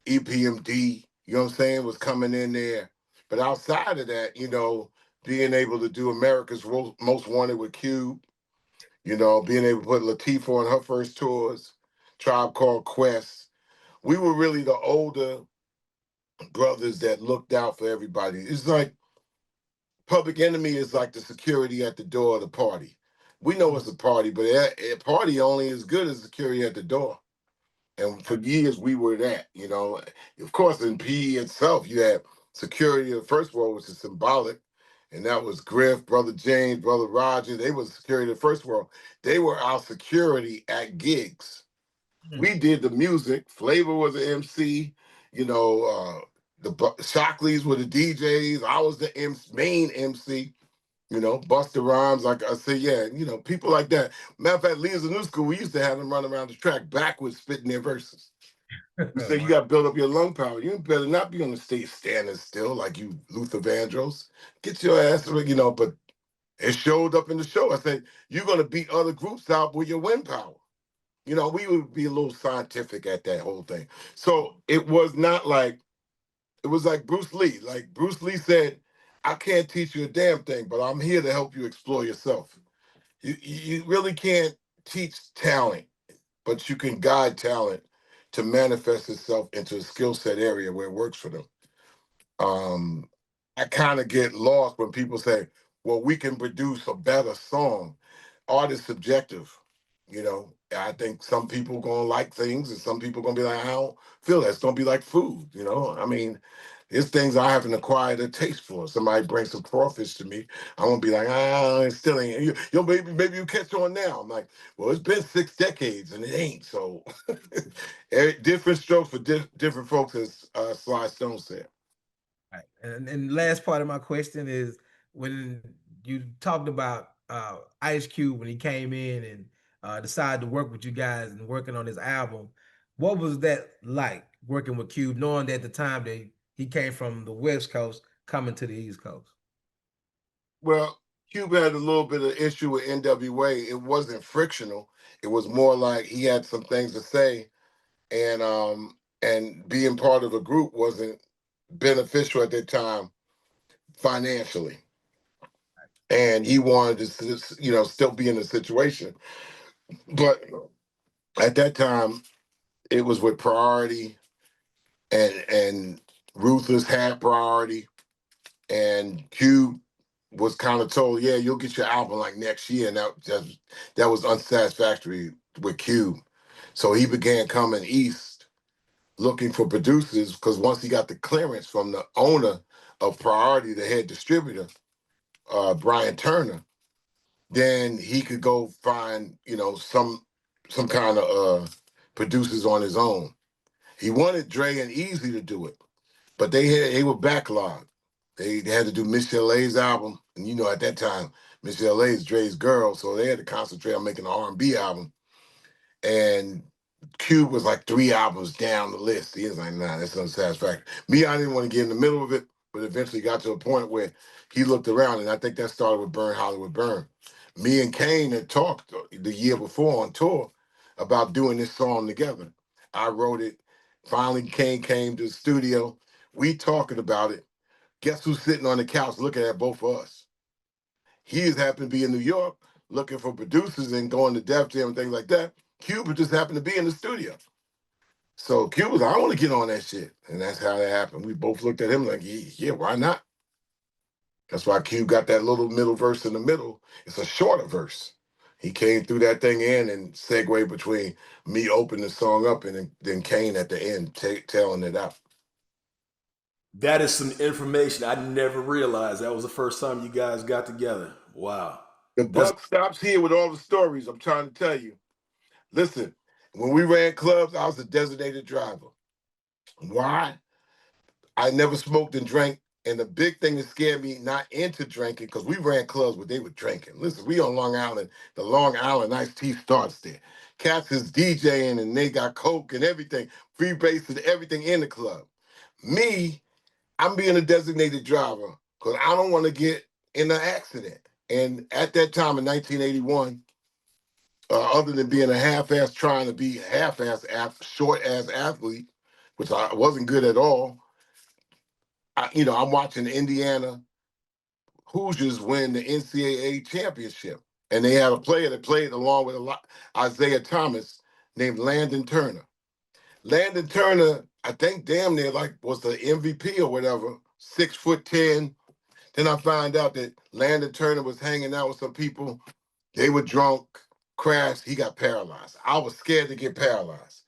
EPMD, you know what I'm saying, was coming in there. But outside of that, you know, being able to do America's Most Wanted with Cube, you know, being able to put Latifah on her first tours, Tribe Called Quest. We were really the older brothers that looked out for everybody. It's like Public Enemy is like the security at the door of the party. We know it's a party, but a party only as good as security at the door. And for years, we were that, you know. Of course, in PE itself, you had security of the first world, which is symbolic. And that was Griff, Brother James, Brother Roger. They were security of the first world. They were our security at gigs. We did the music. Flavor was the MC. You know, the Shockleys were the DJs. I was the main MC. You know, Busta Rhymes, like I say, yeah, you know, people like that. Matter of fact, Leaders of New School, we used to have them run around the track backwards, spitting their verses. We say you got to build up your lung power. You better not be on the stage standing still like you Luther Vandross. Get your ass, you know, but it showed up in the show. I said, you're going to beat other groups out with your wind power. You know, we would be a little scientific at that whole thing. So it was not like, it was like Bruce Lee. Like Bruce Lee said, I can't teach you a damn thing, but I'm here to help you explore yourself. You really can't teach talent, but you can guide talent to manifest itself into a skill set area where it works for them. I kind of get lost when people say, well, we can produce a better song. Art is subjective, you know. I think some people gonna like things and some people gonna be like, I don't feel that. It's gonna be like food, you know. I mean, there's things I haven't acquired a taste for. Somebody brings some crawfish to me, I'm gonna be like, it still ain't. Maybe you catch on now. I'm like, well, it's been 6 decades and it ain't. So different strokes for different folks, as Sly Stone said. Right. And last part of my question is, when you talked about Ice Cube when he came in and decided to work with you guys and working on his album, what was that like working with Cube, knowing that at the time that he came from the West Coast coming to the East Coast? Well, Cube had a little bit of issue with NWA. It wasn't frictional. It was more like he had some things to say, and being part of a group wasn't beneficial at that time financially. And he wanted to, still be in the situation. But at that time, it was with Priority, and Ruthless had Priority, and Cube was kind of told, yeah, you'll get your album like next year, and that was unsatisfactory with Cube. So he began coming east looking for producers, because once he got the clearance from the owner of Priority, the head distributor, Brian Turner, then he could go find, some kind of producers on his own. He wanted Dre and Easy to do it, but they were backlogged. They had to do Miss LA's album, and at that time, Miss LA is Dre's girl, so they had to concentrate on making an R&B album. And Cube was like 3 albums down the list. He was like, nah, that's unsatisfactory. Me, I didn't want to get in the middle of it, but eventually got to a point where he looked around, and I think that started with Burn Hollywood Burn. Me and Kane had talked the year before on tour about doing this song together. I wrote it. Finally, Kane came to the studio. We talking about it. Guess who's sitting on the couch looking at both of us? He just happened to be in New York looking for producers and going to Def Jam and things like that. Cube just happened to be in the studio. So Cube was like, I want to get on that shit. And that's how that happened. We both looked at him like, yeah, why not? That's why Cube got that little middle verse in the middle. It's a shorter verse. He came through that thing in and segued between me opening the song up and then Kane at the end telling it out. That is some information I never realized. That was the first time you guys got together. Wow. The buck stops here with all the stories I'm trying to tell you. Listen, when we ran clubs, I was a designated driver. Why? I never smoked and drank. And the big thing that scared me not into drinking, because we ran clubs where they were drinking. Listen, we on Long Island. The Long Island iced tea starts there. Cats is DJing and they got Coke and everything. Free bass and everything in the club. Me, I'm being a designated driver because I don't want to get in an accident. And at that time in 1981, other than being a half-ass, trying to be half-ass, short-ass athlete, which I wasn't good at all, I'm watching Indiana Hoosiers win the NCAA championship. And they had a player that played along with Isaiah Thomas named Landon Turner. Landon Turner, I think damn near was the MVP or whatever, 6'10". Then I find out that Landon Turner was hanging out with some people. They were drunk, crashed. He got paralyzed. I was scared to get paralyzed.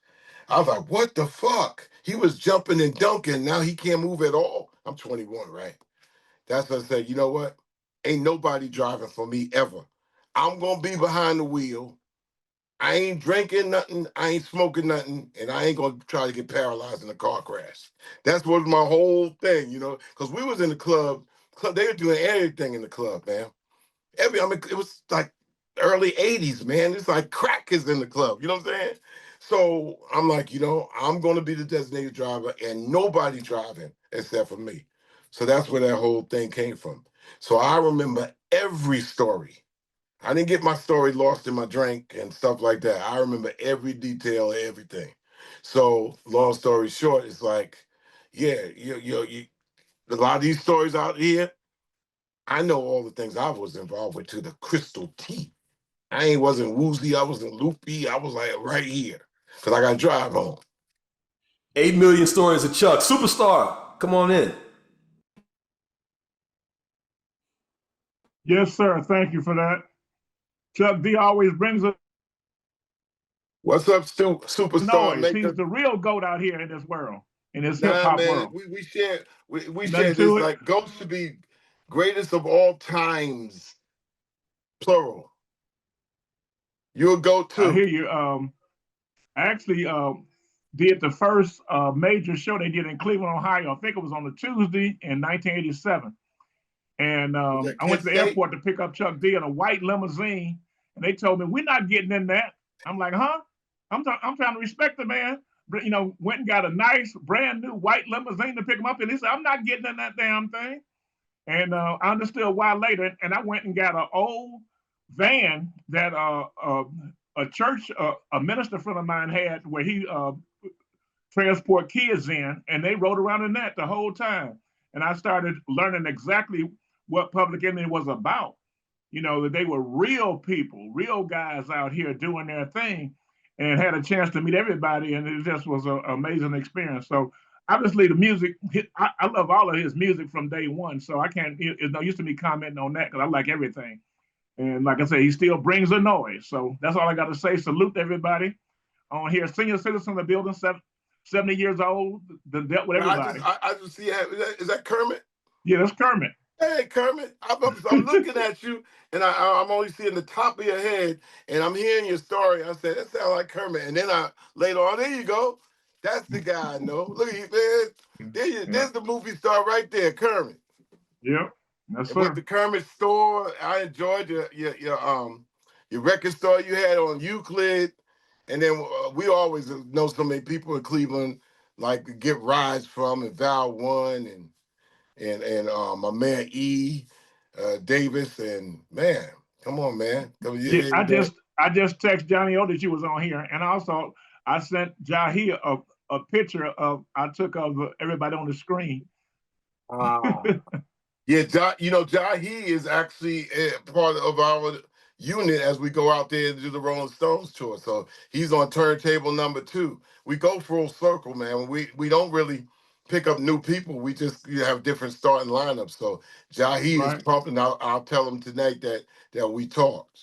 I was like, what the fuck? He was jumping and dunking. Now he can't move at all. I'm 21, right? That's what I said, you know what? Ain't nobody driving for me ever. I'm going to be behind the wheel. I ain't drinking nothing. I ain't smoking nothing. And I ain't going to try to get paralyzed in a car crash. That's what my whole thing, because we was in the club. They were doing everything in the club, man. It was like early 80s, man. It's like crack is in the club. You know what I'm saying? So I'm like, I'm going to be the designated driver and nobody driving except for me. So that's where that whole thing came from. So I remember every story. I didn't get my story lost in my drink and stuff like that. I remember every detail of everything. So long story short, it's like, yeah, a lot of these stories out here, I know all the things I was involved with to the crystal T. I wasn't woozy, I wasn't loopy, I was like right here, because I got to drive home. 8 million stories of Chuck. Superstar, come on in. Yes, sir. Thank you for that. Chuck D always brings a What's up, superstar noise. He's maker? the real GOAT out here in this world, in this hip Nah, hop man, world. we Nothing share this to it. like GOAT should be greatest of all times, plural. You're a GOAT I too. hear you. I actually did the first major show they did in Cleveland, Ohio. I think it was on a Tuesday in 1987. And Was that I went Kent to the State? airport to pick up Chuck D in a white limousine, and they told me we're not getting in that. I'm like, huh? I'm trying to respect the man. But, you know, went and got a nice brand new white limousine to pick him up, and he said, I'm not getting in that damn thing. And I understood why later, and I went and got an old van that a church, a minister friend of mine had, where he transport kids in, and they rode around in that the whole time. And I started learning exactly what Public Enemy was about. You know, that they were real people, real guys out here doing their thing, and had a chance to meet everybody, and it just was an amazing experience. So obviously the music, I love all of his music from day one, so I can't, it's no use to me commenting on that because I like everything. And like I said, he still brings a noise. So that's all I got to say. Salute everybody on here. Senior citizen in the building, 70 years old, dealt with everybody. I just see, is that Kermit? Yeah, that's Kermit. Hey, Kermit, I'm looking at you, and I'm only seeing the top of your head, and I'm hearing your story. I said, that sounds like Kermit. And then later on, there you go. That's the guy I know. Look at you, man. There's the movie star right there, Kermit. Yep. That's and with the Kermit store, I enjoyed your record store you had on Euclid. And then we always know so many people in Cleveland, like to get rides from, and Val One, and my man E. Davis, and man, come on, man. Yeah, I just text Johnny O that you was on here, and also I sent Jahi a picture of I took of everybody on the screen. Yeah, Jahi is actually part of our unit as we go out there to do the Rolling Stones tour. So he's on turntable number 2. We go full circle, man. We don't really pick up new people. We just have different starting lineups. So Jahi is pumping. I'll tell him tonight that we talked.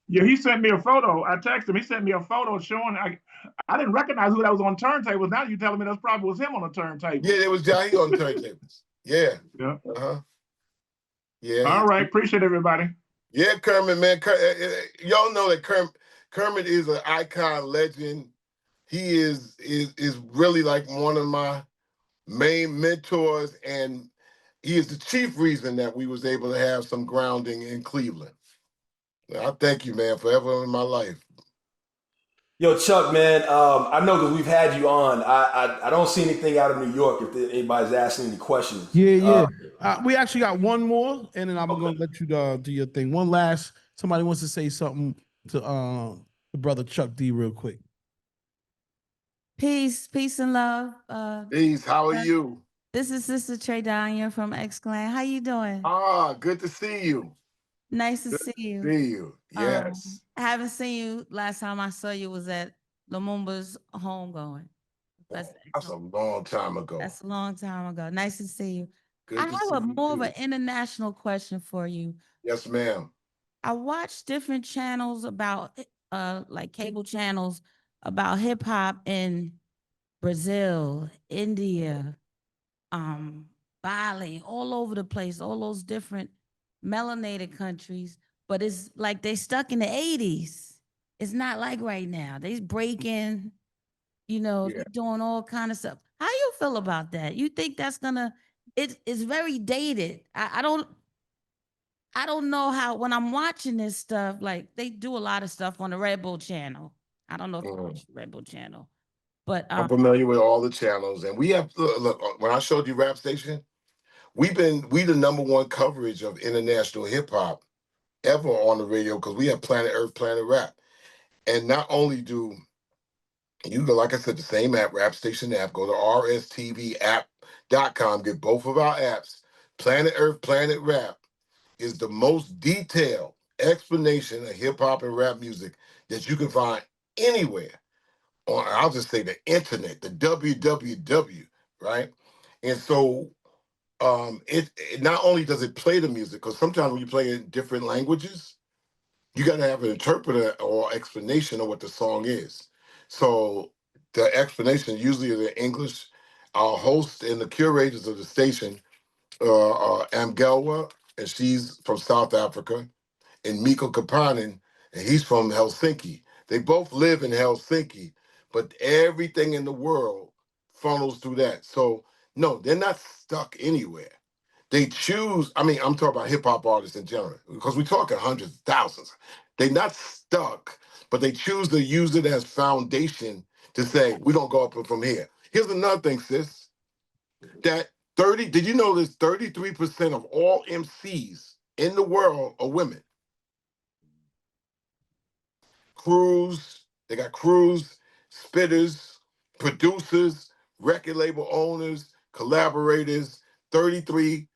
Yeah, he sent me a photo. I texted him. He sent me a photo showing. I didn't recognize who that was on turntables. Now you telling me that's probably was him on the turntable. Yeah, it was Jahi on turntables. Yeah. Yeah. Yeah. All right. Appreciate everybody. Yeah, Kermit, man. Y'all know that Kermit is an icon, legend. He is really like one of my main mentors, and he is the chief reason that we was able to have some grounding in Cleveland. I thank you, man, forever in my life. Yo, Chuck, man, I know because we've had you on. I don't see anything out of New York if anybody's asking any questions. Yeah. We actually got one more, and then I'm going to let you do your thing. One last, somebody wants to say something to the brother Chuck D real quick. Peace and love. Peace, how are you? This is Sister Trey Danya from X Clan. How you doing? Good to see you. Nice to see you. See you, yes. I haven't seen you. Last time I saw you was at Lumumba's homegoing. That's a long time ago. That's a long time ago. Nice to see you. Good I have more of an international question for you. Yes, ma'am. I watch different channels about like cable channels about hip hop in Brazil, India, Bali, all over the place, all those different melanated countries, but it's like they stuck in the 80s. It's not like right now. They breaking, they're doing all kind of stuff. How you feel about that? You think that's gonna it's very dated. I don't know how when I'm watching this stuff, like they do a lot of stuff on the Red Bull channel. I don't know if you watch the Red Bull channel. But I'm familiar with all the channels, and we have look. When I showed you Rap Station, we the #1 coverage of international hip hop ever on the radio because we have Planet Earth, Planet Rap, and not only do you go, like I said, the same app, Rap Station app. Go to rstvapp.com. Get both of our apps. Planet Earth, Planet Rap is the most detailed explanation of hip hop and rap music that you can find anywhere. I'll just say the internet, the www, right? And so it not only does it play the music, because sometimes when you play in different languages, you got to have an interpreter or explanation of what the song is. So the explanation usually is in English. Our host and the curators of the station are Amgelwa, and she's from South Africa, and Mikko Kapanen, and he's from Helsinki. They both live in Helsinki, but everything in the world funnels through that. So no, they're not stuck anywhere. They choose, I mean, I'm talking about hip hop artists in general, because we're talking hundreds of thousands. They're not stuck, but they choose to use it as foundation to say, we're gonna go up from here. Here's another thing, sis, that did you know this 33% of all MCs in the world are women? Crews, they got crews, spitters, producers, record label owners, collaborators, 33%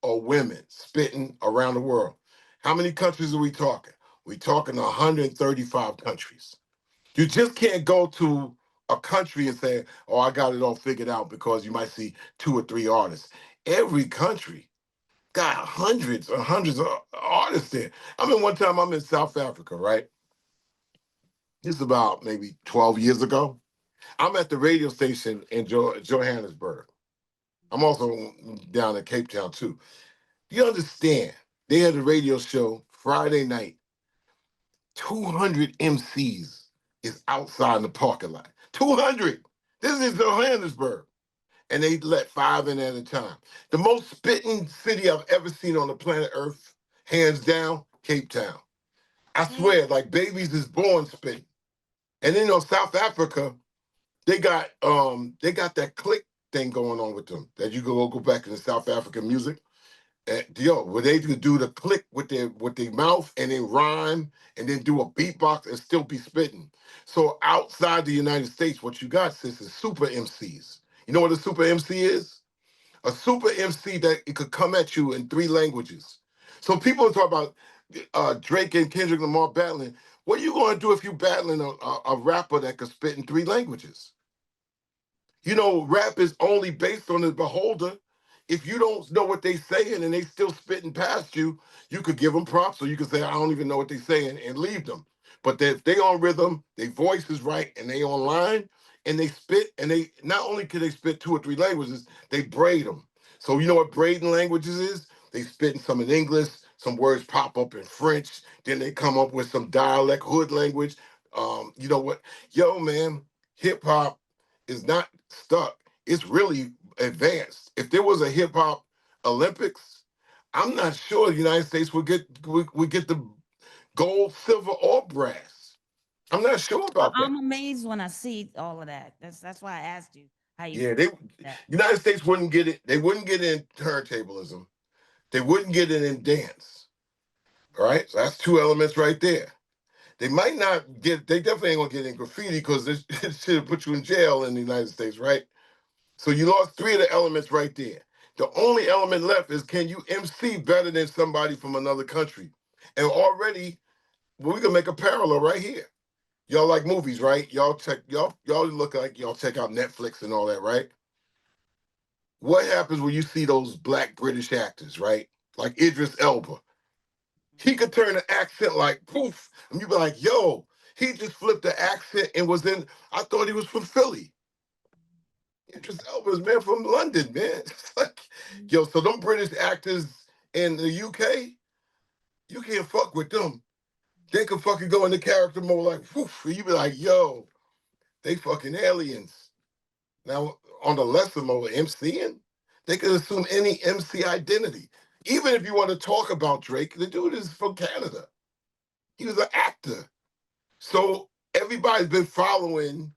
are women spitting around the world. How many countries are we talking? We're talking 135 countries. You just can't go to a country and say, oh, I got it all figured out, because you might see 2 or 3 artists. Every country got hundreds and hundreds of artists there. I mean, one time I'm in South Africa, right? This is about maybe 12 years ago. I'm at the radio station in Johannesburg. I'm also down in Cape Town too. You understand, they had a radio show Friday night. 200 MCs is outside in the parking lot. 200. This is Johannesburg. And they let 5 in at a time. The most spitting city I've ever seen on the planet Earth, hands down, Cape Town. I swear, like babies is born spitting. And then South Africa, they got that click thing going on with them, that you go back to the South African music. Where they could do the click with their mouth and then rhyme and then do a beatbox and still be spitting. So outside the United States, what you got, sis, is super MCs. You know what a super MC is? A super MC that it could come at you in 3 languages. So people talk about Drake and Kendrick Lamar battling. What are you going to do if you battling a rapper that could spit in 3 languages? Rap is only based on the beholder. If you don't know what they saying and they still spitting past you, you could give them props, or you could say, I don't even know what they saying, and leave them. But if they on rhythm, their voice is right, and they online, and they spit, and they not only can they spit 2 or 3 languages, they braid them. So you know what braiding languages is? They spitting some in English, some words pop up in French, then they come up with some dialect, hood language. You know what? Yo, man, hip hop is not stuck. It's really advanced. If there was a hip hop Olympics, I'm not sure the United States would get the gold, silver, or brass. I'm not sure about that. I'm amazed when I see all of that. That's why I asked you how you. Yeah, United States wouldn't get it. They wouldn't get it in turntablism. They wouldn't get it in dance. All right, so that's 2 elements right there. They might not get. They definitely ain't gonna get in graffiti, because it should put you in jail in the United States, right? So you lost 3 of the elements right there. The only element left is, can you MC better than somebody from another country? And already, we can make a parallel right here. Y'all like movies, right? Y'all look like y'all check out Netflix and all that, right? What happens when you see those Black British actors, right? Like Idris Elba. He could turn an accent like poof, and you be like, yo, he just flipped the accent and I thought he was from Philly. Idris Elba's, man, from London, man. It's like, yo, so them British actors in the UK, you can't fuck with them. They can fucking go into character mode like, whoof, and you be like, yo, they fucking aliens. Now, on the lesser mode, MCing, they can assume any MC identity. Even if you want to talk about Drake, the dude is from Canada. He was an actor. So everybody's been following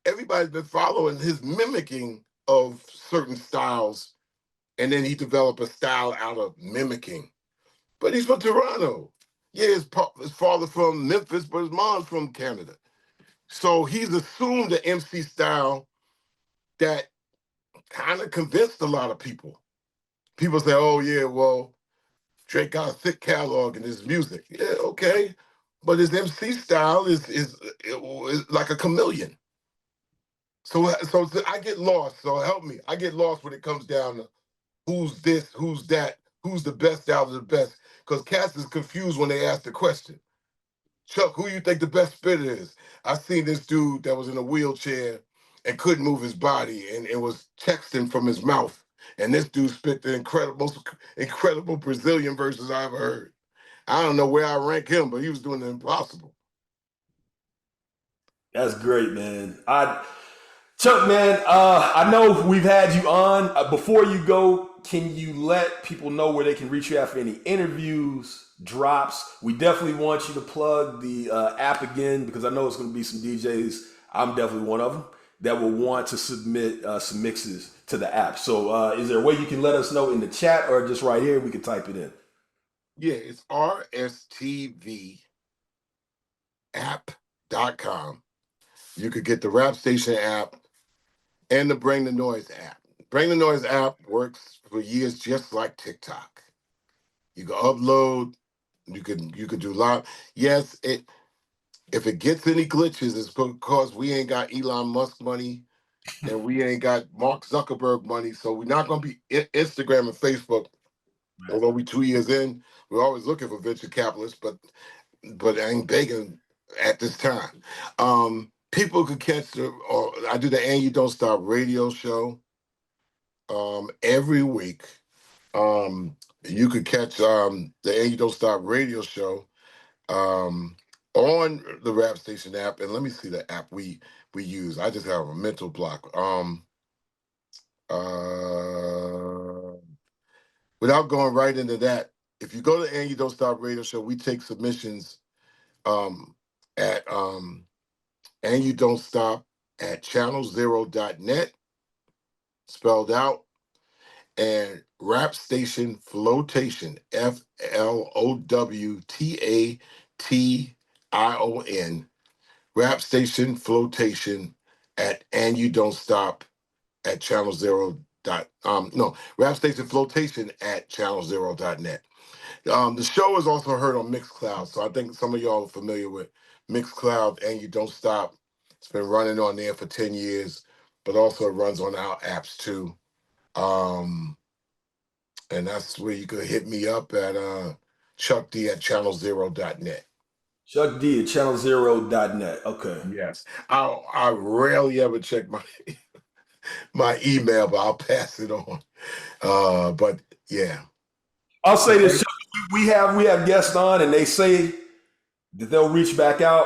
his mimicking of certain styles, and then he developed a style out of mimicking. But he's from Toronto. Yeah, his father from Memphis, but his mom's from Canada. So he's assumed the MC style that kind of convinced a lot of people. People say, oh yeah, well, Drake got a thick catalog in his music. Yeah, okay. But his MC style is like a chameleon. So I get lost. So help me. I get lost when it comes down to who's this, who's that, who's the best out of the best. Because cats is confused when they ask the question. Chuck, who you think the best spitter is? I seen this dude that was in a wheelchair and couldn't move his body and it was texting from his mouth. And this dude spit the most incredible Brazilian verses I ever heard. I don't know where I rank him, but he was doing the impossible. That's great, man. Chuck, man, I know we've had you on. Before you go, can you let people know where they can reach you after any interviews, drops? We definitely want you to plug the app again because I know it's going to be some DJs. I'm definitely one of them that will want to submit some mixes to the app. So is there a way you can let us know in the chat or just right here? We can type it in. Yeah, it's rstvapp.com. You could get the Rap Station app and the Bring the Noise app. Bring the Noise app works for years just like TikTok. You can upload, you can do live. Yes, if it gets any glitches, it's because we ain't got Elon Musk money and we ain't got Mark Zuckerberg money. So we're not gonna be Instagram and Facebook. Although we 2 years in, we're always looking for venture capitalists, but I ain't begging at this time. People could catch I do the And You Don't Stop radio show every week. You could catch the And You Don't Stop radio show on the Rap Station app. And let me see the app we use. I just have a mental block. Without going right into that, if you go to And You Don't Stop radio show, we take submissions at And You Don't Stop at channel0.net, spelled out, and Rap Station Flotation, FLOWTATION, Rap Station Flotation at And You Don't Stop at channel0. Rap Station Flotation at channel0.net. The show is also heard on Mixcloud, so I think some of y'all are familiar with Mixcloud, And You Don't Stop. It's been running on there for 10 years, but also it runs on our apps too. And that's where you could hit me up at Chuck D at channel0.net. Chuck D at channel0.net. Okay. Yes. I rarely ever check my email, but I'll pass it on. But yeah. I'll say this, Chuck, we have guests on and they say that they'll reach back out.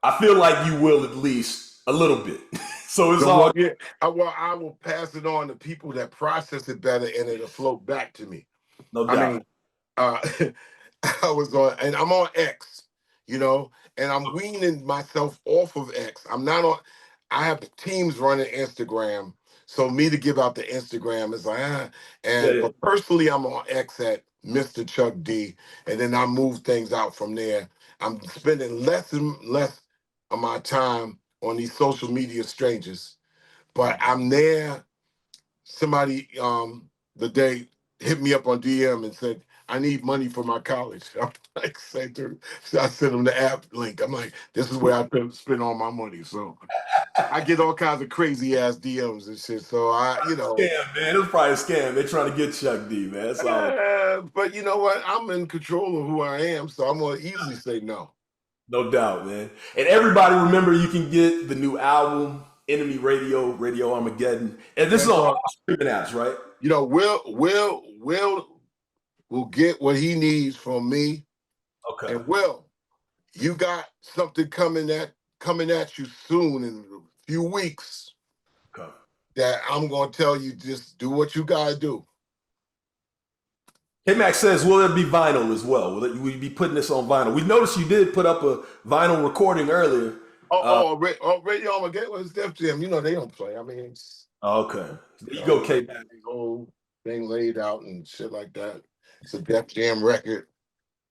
I feel like you will at least a little bit. So it's all. Yeah. I will pass it on to people that process it better and it'll float back to me. No doubt. I mean, I was on, and I'm on X, and I'm weaning myself off of X. I'm not on, I have teams running Instagram. So me to give out the Instagram is like, but personally, I'm on X at Mr. Chuck D, and then I move things out from there. I'm spending less and less of my time on these social media strangers, but I'm there. Somebody the day hit me up on DM and said, I need money for my college. I'm like, so I sent them the app link. I'm like, this is where I spend all my money. So I get all kinds of crazy ass DMs and shit. So Scam, man. It was probably a scam. They're trying to get Chuck D, man. That's all. But you know what? I'm in control of who I am, so I'm gonna easily say no. No doubt, man. And everybody remember you can get the new album, Enemy Radio Armageddon. And this is on all streaming apps, right? Will get what he needs from me. Okay. And Will, you got something coming at you soon in a few weeks. Okay. That I'm gonna tell you, just do what you gotta do. K-Max says, will it be vinyl as well? Will you be putting this on vinyl? We noticed you did put up a vinyl recording earlier. Radio Armageddon was Def Jam. They don't play. I mean, okay. There you go, K-Max. Whole thing laid out and shit like that. It's a Def Jam record,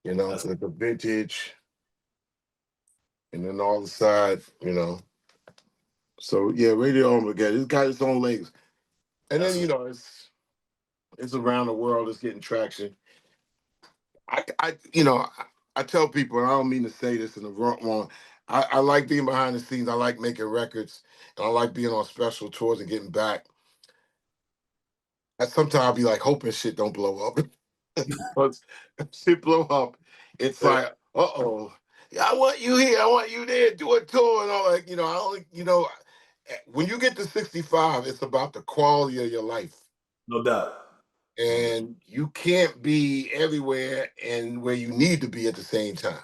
with the vintage, and then all the side, So yeah, Radio Armageddon. It's got its own legs, and then it's around the world. It's getting traction. I tell people, and I don't mean to say this in the wrong. I like being behind the scenes. I like making records, and I like being on special tours and getting back. And sometimes I'll be like hoping shit don't blow up. But if shit blow up, it's like, uh-oh. Yeah, I want you here. I want you there. Do a tour and all that. You know, I only, you know, when you get to 65, it's about the quality of your life. No doubt. And you can't be everywhere and where you need to be at the same time.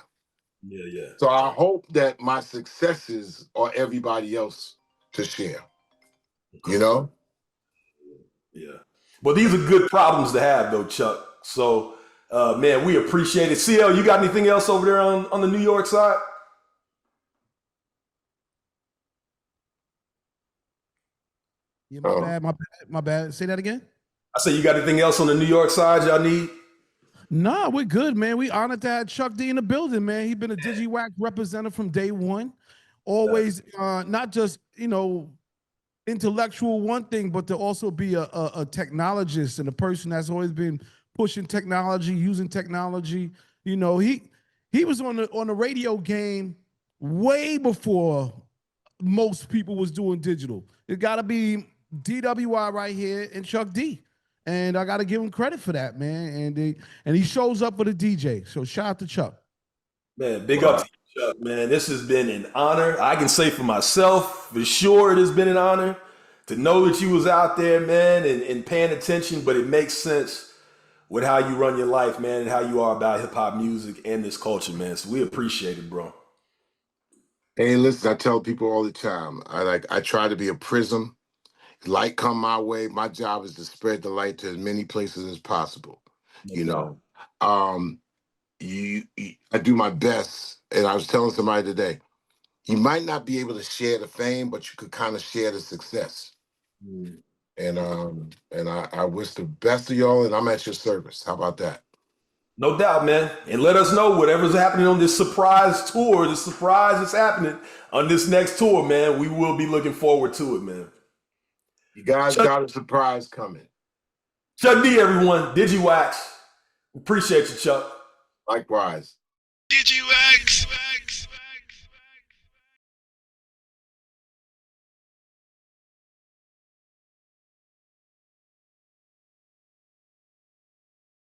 Yeah, yeah. So I hope that my successes are everybody else to share. You know? Yeah. But these are good problems to have, though, Chuck. So, man, we appreciate it. CL, you got anything else over there on the New York side? Yeah, my bad. Say that again. I say, you got anything else on the New York side y'all need? Nah, we're good, man. We honored to have Chuck D in the building, man. He's been a Digiwaxx representative from day one. Always, not just, you know, intellectual one thing, but to also be a technologist and a person that's always been pushing technology, using technology. You know, he was on the radio game way before most people was doing digital. It got to be DWI right here and Chuck D. And I got to give him credit for that, man. And he shows up for the DJ. So shout out to Chuck. Man, big up to you, Chuck, man. This has been an honor. I can say for myself, for sure, it has been an honor to know that you was out there, man, and paying attention, but it makes sense with how you run your life, man, and how you are about hip hop music and this culture, man. So we appreciate it, bro. Hey, listen, I tell people all the time, I try to be a prism. Light come my way. My job is to spread the light to as many places as possible. You know, I do my best. And I was telling somebody today, you might not be able to share the fame, but you could kind of share the success. And I wish the best of y'all, and I'm at your service. How about that? No doubt, man. And let us know whatever's happening on this surprise tour, the surprise that's happening on this next tour, man. We will be looking forward to it, man. You guys got a surprise coming. Chuck D, everyone. Digiwaxx. Appreciate you, Chuck. Likewise. Digiwaxx.